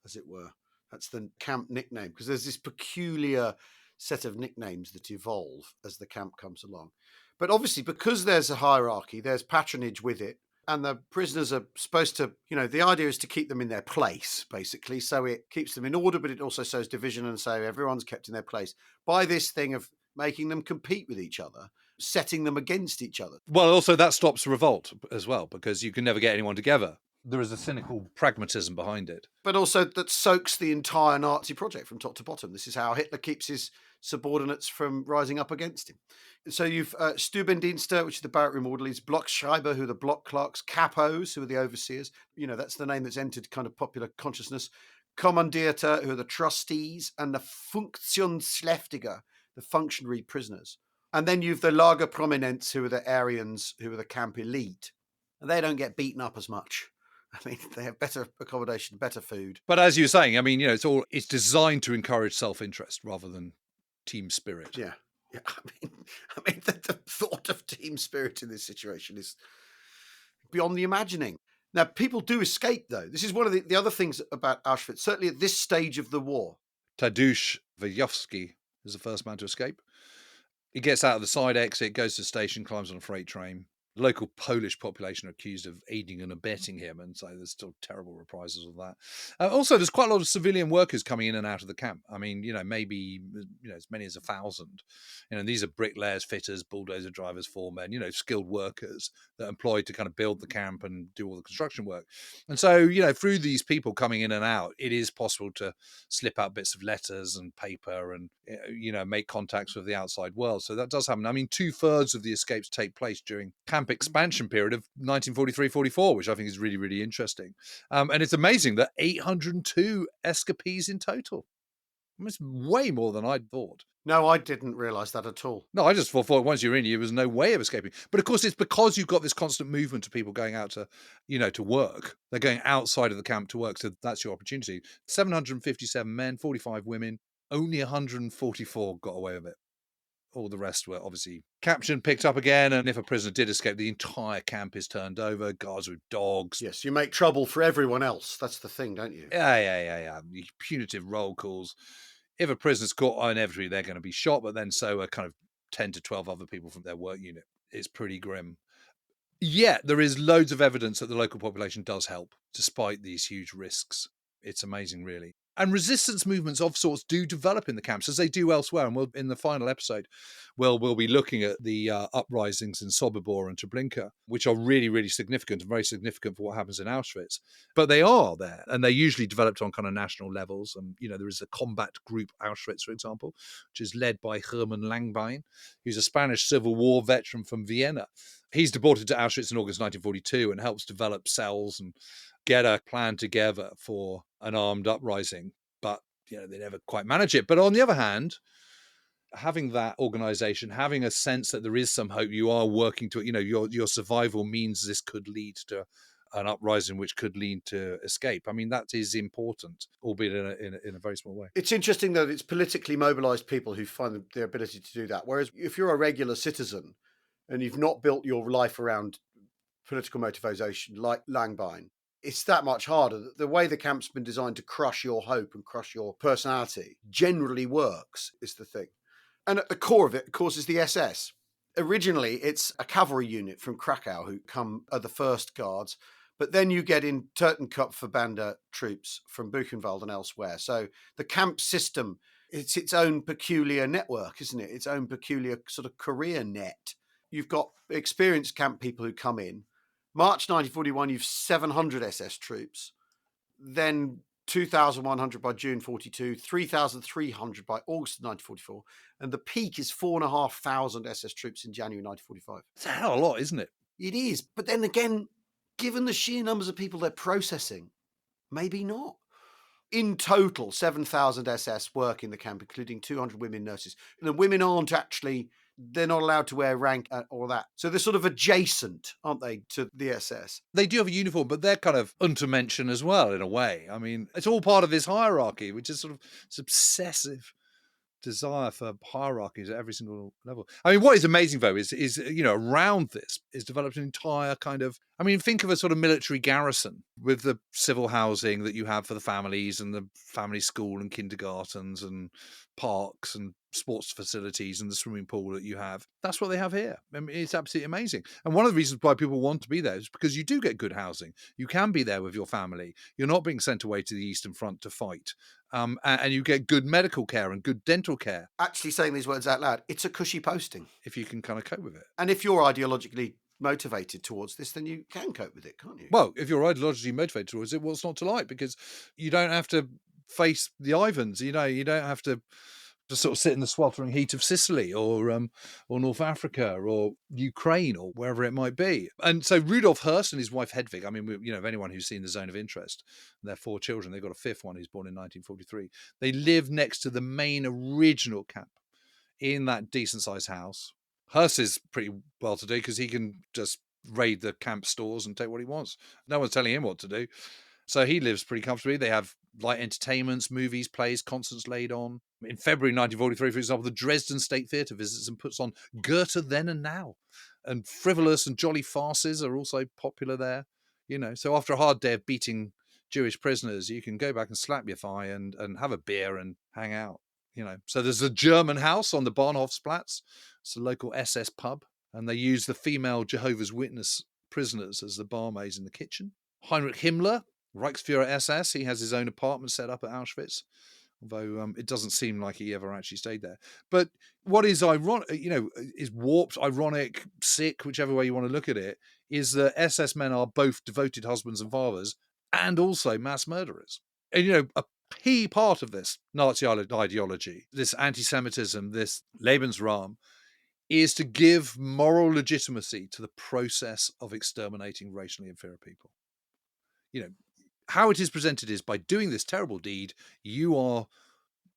[SPEAKER 1] as it were. That's the camp nickname, because there's this peculiar set of nicknames that evolve as the camp comes along. But obviously, because there's a hierarchy, there's patronage with it. And the prisoners are supposed to, the idea is to keep them in their place, basically. So it keeps them in order, but it also shows division and so everyone's kept in their place by this thing of making them compete with each other, setting them against each other.
[SPEAKER 5] Well, also that stops revolt as well, because you can never get anyone together. There is a cynical pragmatism behind it.
[SPEAKER 1] But also that soaks the entire Nazi project from top to bottom. This is how Hitler keeps his subordinates from rising up against him. So you've Stubendienste, which is the barrack room orderlies, Blockschreiber, who are the block clerks, Capos, who are the overseers. That's the name that's entered kind of popular consciousness. Kommandierte, who are the trustees, and the Funktionsschläftiger, the functionary prisoners. And then you've the Lager Prominents, who are the Aryans, who are the camp elite. And they don't get beaten up as much. They have better accommodation, better food.
[SPEAKER 5] But as you were saying, it's designed to encourage self-interest rather than team spirit.
[SPEAKER 1] Yeah. The thought of team spirit in this situation is beyond the imagining. Now, people do escape, though. This is one of the other things about Auschwitz, certainly at this stage of the war.
[SPEAKER 5] Tadeusz Wojciechowski is the first man to escape. He gets out of the side exit, goes to the station, climbs on a freight train. The local Polish population are accused of aiding and abetting him, and so there's still terrible reprisals of that. Also, there's quite a lot of civilian workers coming in and out of the camp. Maybe as many as 1,000. These are bricklayers, fitters, bulldozer drivers, foremen, skilled workers that are employed to kind of build the camp and do all the construction work. And so, through these people coming in and out, it is possible to slip out bits of letters and paper and, make contacts with the outside world. So that does happen. 2/3 of the escapes take place during camp expansion period of 1943-44, which I think is really, really interesting. And it's amazing that 802 escapees in total. It's way more than I'd thought.
[SPEAKER 1] No, I didn't realise that at all.
[SPEAKER 5] No, I just thought once you're in, there was no way of escaping. But of course, it's because you've got this constant movement of people going out to, to work. They're going outside of the camp to work. So that's your opportunity. 757 men, 45 women, only 144 got away with it. All the rest were obviously captured, picked up again, and if a prisoner did escape, the entire camp is turned over, guards with dogs.
[SPEAKER 1] Yes, you make trouble for everyone else. That's the thing, don't you?
[SPEAKER 5] Yeah. Punitive roll calls. If a prisoner's caught, inevitably they're going to be shot, but then so are kind of 10 to 12 other people from their work unit. It's pretty grim. Yet there is loads of evidence that the local population does help, despite these huge risks. It's amazing, really. And resistance movements of sorts do develop in the camps, as they do elsewhere. And in the final episode, we'll be looking at the uprisings in Sobibor and Treblinka, which are really, really significant and very significant for what happens in Auschwitz. But they are there, and they're usually developed on kind of national levels. And, there is a combat group, Auschwitz, for example, which is led by Hermann Langbein, who's a Spanish Civil War veteran from Vienna. He's deported to Auschwitz in August 1942 and helps develop cells and get a plan together for an armed uprising, but they never quite manage it. But on the other hand, having that organization, having a sense that there is some hope, you are working to it, your survival means this could lead to an uprising which could lead to escape. I mean, that is important, albeit in a very small way.
[SPEAKER 1] It's interesting, though, that it's politically mobilised people who find the ability to do that. Whereas if you're a regular citizen and you've not built your life around political motivation like Langbein, it's that much harder. The way the camp's been designed to crush your hope and crush your personality generally works, is the thing. And at the core of it, of course, is the SS. Originally, it's a cavalry unit from Krakow who are the first guards, but then you get in Totenkopfverbände troops from Buchenwald and elsewhere. So the camp system, it's its own peculiar network, isn't it? Its own peculiar sort of career net. You've got experienced camp people who come in. March 1941, you've 700 SS troops, then 2,100 by June 42, 3,300 by August 1944, and the peak is 4,500 SS troops in January 1945.
[SPEAKER 5] It's a hell of a lot, isn't it?
[SPEAKER 1] It is, but then again, given the sheer numbers of people they're processing, maybe not. In total, 7,000 SS work in the camp, including 200 women nurses. And the women aren't actually, they're not allowed to wear rank or that. So they're sort of adjacent, aren't they, to the SS?
[SPEAKER 5] They do have a uniform, but they're kind of untermenschen as well, in a way. I mean, it's all part of this hierarchy, which is sort of this obsessive desire for hierarchies at every single level. I mean, what is amazing, though, is around this is developed an entire kind of, I mean, think of a sort of military garrison with the civil housing that you have for the families and the family school and kindergartens and parks and sports facilities and the swimming pool that you have. That's what they have here. I mean, it's absolutely amazing. And one of the reasons why people want to be there is because you do get good housing. You can be there with your family. You're not being sent away to the Eastern Front to fight. And you get good medical care and good dental care.
[SPEAKER 1] Actually saying these words out loud, it's a cushy posting.
[SPEAKER 5] If you can kind of cope with it.
[SPEAKER 1] And if you're ideologically motivated towards this, then you can cope with it, can't you?
[SPEAKER 5] Well, if you're ideologically motivated towards it, what's not to like? Because you don't have to face the Ivans. You don't have to sort of sit in the sweltering heat of Sicily or North Africa or Ukraine or wherever it might be. And so Rudolf Hirst and his wife Hedwig, I mean, if anyone who's seen The Zone of Interest, and their 4 children, they've got a 5th one who's born in 1943. They live next to the main original camp in that decent-sized house. Hirst is pretty well-to-do because he can just raid the camp stores and take what he wants. No one's telling him what to do. So he lives pretty comfortably. They have light entertainments, movies, plays, concerts laid on. In February 1943, for example, the Dresden State Theatre visits and puts on Goethe Then and Now. And frivolous and jolly farces are also popular there. So after a hard day of beating Jewish prisoners, you can go back and slap your thigh and have a beer and hang out. So there's a German house on the Bahnhofsplatz. It's a local SS pub. And they use the female Jehovah's Witness prisoners as the barmaids in the kitchen. Heinrich Himmler, Reichsführer SS, he has his own apartment set up at Auschwitz, although it doesn't seem like he ever actually stayed there. But what is ironic, is warped, ironic, sick, whichever way you want to look at it, is that SS men are both devoted husbands and fathers and also mass murderers. And, a key part of this Nazi ideology, this anti-Semitism, this Lebensraum, is to give moral legitimacy to the process of exterminating racially inferior people. How it is presented is by doing this terrible deed, you are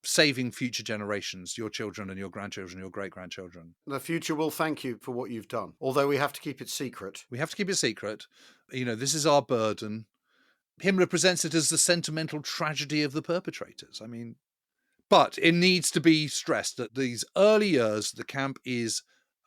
[SPEAKER 5] saving future generations, your children and your grandchildren, your great-grandchildren.
[SPEAKER 1] The future will thank you for what you've done, although we have to keep it secret.
[SPEAKER 5] We have to keep it secret. This is our burden. Himmler presents it as the sentimental tragedy of the perpetrators. I mean, but it needs to be stressed that these early years, the camp is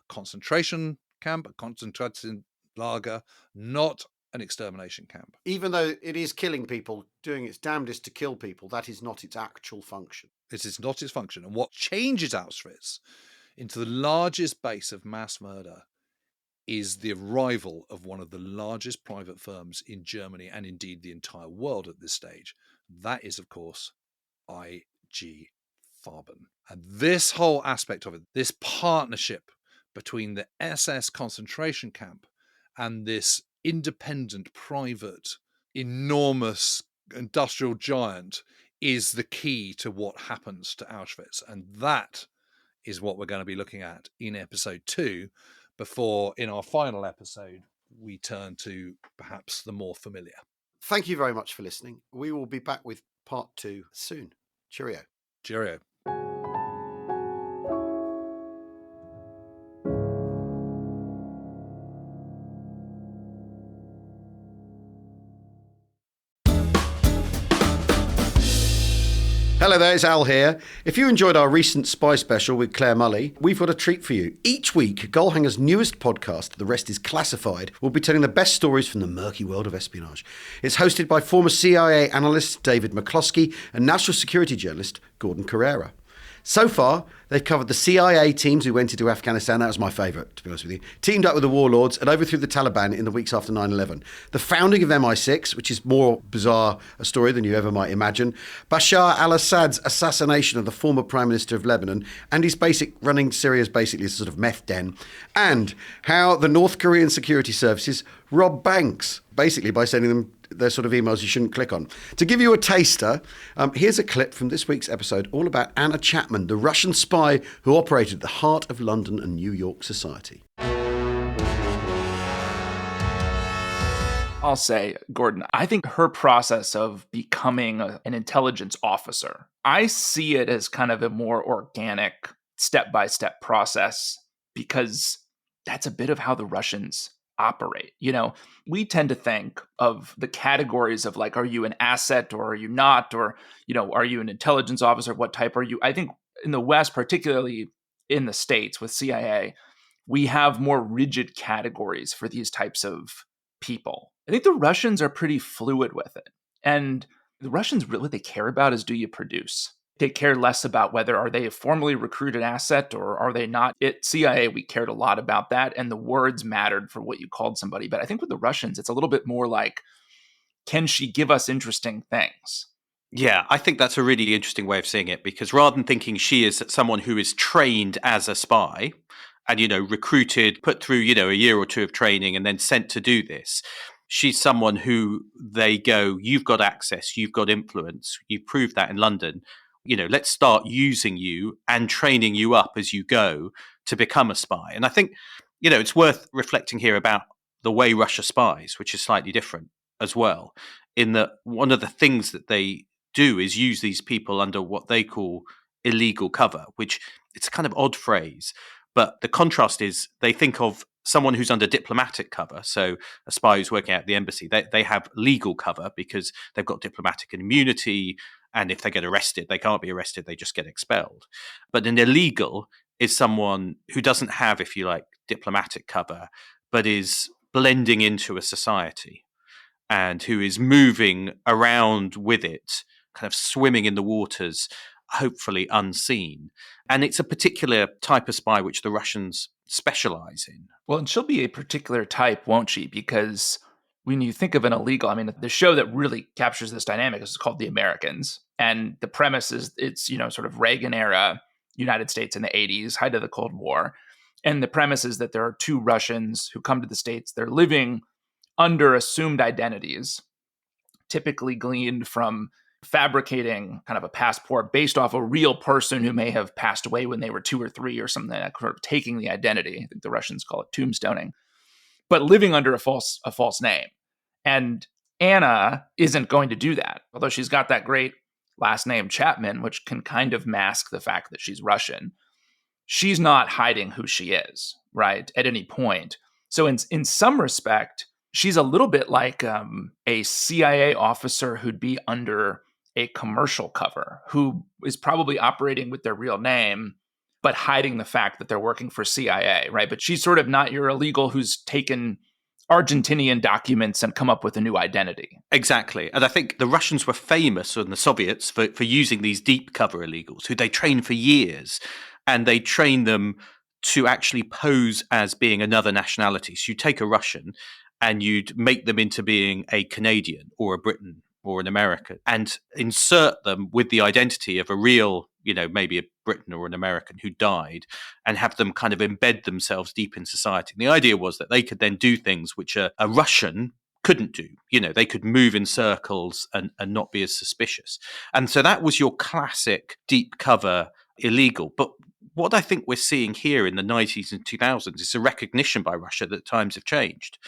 [SPEAKER 5] a concentration camp, a concentration lager, not an extermination camp.
[SPEAKER 1] Even though it is killing people, doing its damnedest to kill people, that is not its actual function.
[SPEAKER 5] It is not its function. And what changes Auschwitz into the largest base of mass murder is the arrival of one of the largest private firms in Germany and indeed the entire world at this stage. That is, of course, IG Farben. And this whole aspect of it, this partnership between the SS concentration camp and this independent, private, enormous industrial giant is the key to what happens to Auschwitz. And that is what we're going to be looking at in episode 2, before in our final episode, we turn to perhaps the more familiar.
[SPEAKER 1] Thank you very much for listening. We will be back with part 2 soon. Cheerio.
[SPEAKER 5] Cheerio.
[SPEAKER 1] Hello there, it's Al here. If you enjoyed our recent spy special with Claire Mully, we've got a treat for you. Each week, Goalhanger's newest podcast, The Rest is Classified, will be telling the best stories from the murky world of espionage. It's hosted by former CIA analyst David McCloskey and national security journalist Gordon Carrera. So far, they've covered the CIA teams who went into Afghanistan. That was my favourite, to be honest with you. Teamed up with the warlords and overthrew the Taliban in the weeks after 9/11. The founding of MI6, which is more bizarre a story than you ever might imagine. Bashar al-Assad's assassination of the former Prime Minister of Lebanon and his running Syria as basically a sort of meth den. And how the North Korean security services rob banks, basically by sending them their sort of emails you shouldn't click on. To give you a taster, here's a clip from this week's episode all about Anna Chapman, the Russian spy who operated at the heart of London and New York society.
[SPEAKER 8] I'll say, Gordon, I think her process of becoming an intelligence officer, I see it as kind of a more organic, step-by-step process, because that's a bit of how the Russians operate. You know, we tend to think of the categories of like, are you an asset or are you not? Or, you know, are you an intelligence officer? What type are you? I think in the West, particularly in the States with CIA, we have more rigid categories for these types of people. I think the Russians are pretty fluid with it. And the Russians, really, what they care about is, do you produce? They care less about whether are they a formally recruited asset or are they not. At CIA, we cared a lot about that, and the words mattered for what you called somebody. But I think with the Russians, it's a little bit more like, can she give us interesting things?
[SPEAKER 9] Yeah, I think that's a really interesting way of seeing it, because rather than thinking she is someone who is trained as a spy and, you know, recruited, put through, you know, a year or two of training and then sent to do this, she's someone who they go, you've got access, you've got influence, you've proved that in London. You know, let's start using you and training you up as you go to become a spy. And I think, you know, it's worth reflecting here about the way Russia spies, which is slightly different as well, in that one of the things that they do is use these people under what they call illegal cover, which it's a kind of odd phrase. But the contrast is they think of someone who's under diplomatic cover, so a spy who's working at the embassy, they have legal cover because they've got diplomatic immunity. And if they get arrested, they can't be arrested, they just get expelled. But an illegal is someone who doesn't have, if you like, diplomatic cover, but is blending into a society and who is moving around with it, kind of swimming in the waters, hopefully unseen. And it's a particular type of spy which the Russians specialize in.
[SPEAKER 8] Well, and she'll be a particular type, won't she? Because when you think of an illegal, I mean, the show that really captures this dynamic is called The Americans. And the premise is it's, you know, sort of Reagan era United States in the 80s, height of the Cold War. And the premise is that there are two Russians who come to the States. They're living under assumed identities, typically gleaned from fabricating kind of a passport based off a real person who may have passed away when they were 2 or 3 or something, like that, sort of taking the identity. I think the Russians call it tombstoning, but living under a false name. And Anna isn't going to do that, although she's got that great last name Chapman, which can kind of mask the fact that she's Russian. She's not hiding who she is, right, at any point. So in some respect, she's a little bit like a CIA officer who'd be under a commercial cover, who is probably operating with their real name, but hiding the fact that they're working for CIA, right? But she's sort of not your illegal who's taken Argentinian documents and come up with a new identity.
[SPEAKER 9] Exactly. And I think the Russians were famous, and the Soviets, for using these deep cover illegals who they trained for years, and they train them to actually pose as being another nationality. So you take a Russian and you'd make them into being a Canadian or a Briton or an American and insert them with the identity of a real, you know, maybe a Briton or an American who died, and have them kind of embed themselves deep in society. And the idea was that they could then do things which a Russian couldn't do. You know, they could move in circles and not be as suspicious. And so that was your classic deep cover illegal. But what I think we're seeing here in the 90s and 2000s is a recognition by Russia that times have changed.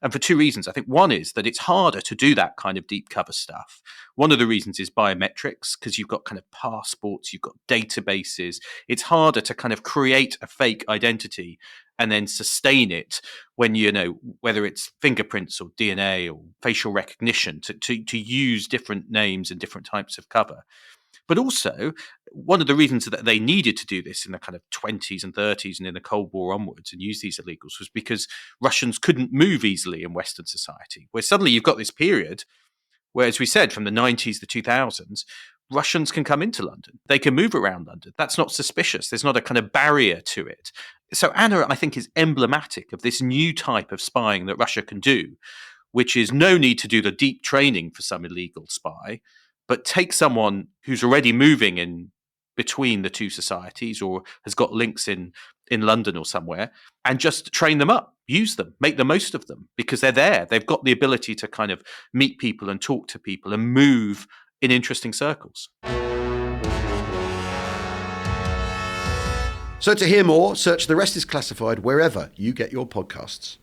[SPEAKER 9] And for two reasons. I think one is that it's harder to do that kind of deep cover stuff. One of the reasons is biometrics, because you've got kind of passports, you've got databases. It's harder to kind of create a fake identity and then sustain it when, you know, whether it's fingerprints or DNA or facial recognition, to use different names and different types of cover. But also, one of the reasons that they needed to do this in the kind of 20s and 30s and in the Cold War onwards and use these illegals was because Russians couldn't move easily in Western society, where suddenly you've got this period where, as we said, from the 90s, the 2000s, Russians can come into London. They can move around London. That's not suspicious. There's not a kind of barrier to it. So Anna, I think, is emblematic of this new type of spying that Russia can do, which is no need to do the deep training for some illegal spy, but take someone who's already moving in between the two societies or has got links in London or somewhere and just train them up, use them, make the most of them because they're there. They've got the ability to kind of meet people and talk to people and move in interesting circles.
[SPEAKER 1] So to hear more, search The Rest is Classified wherever you get your podcasts.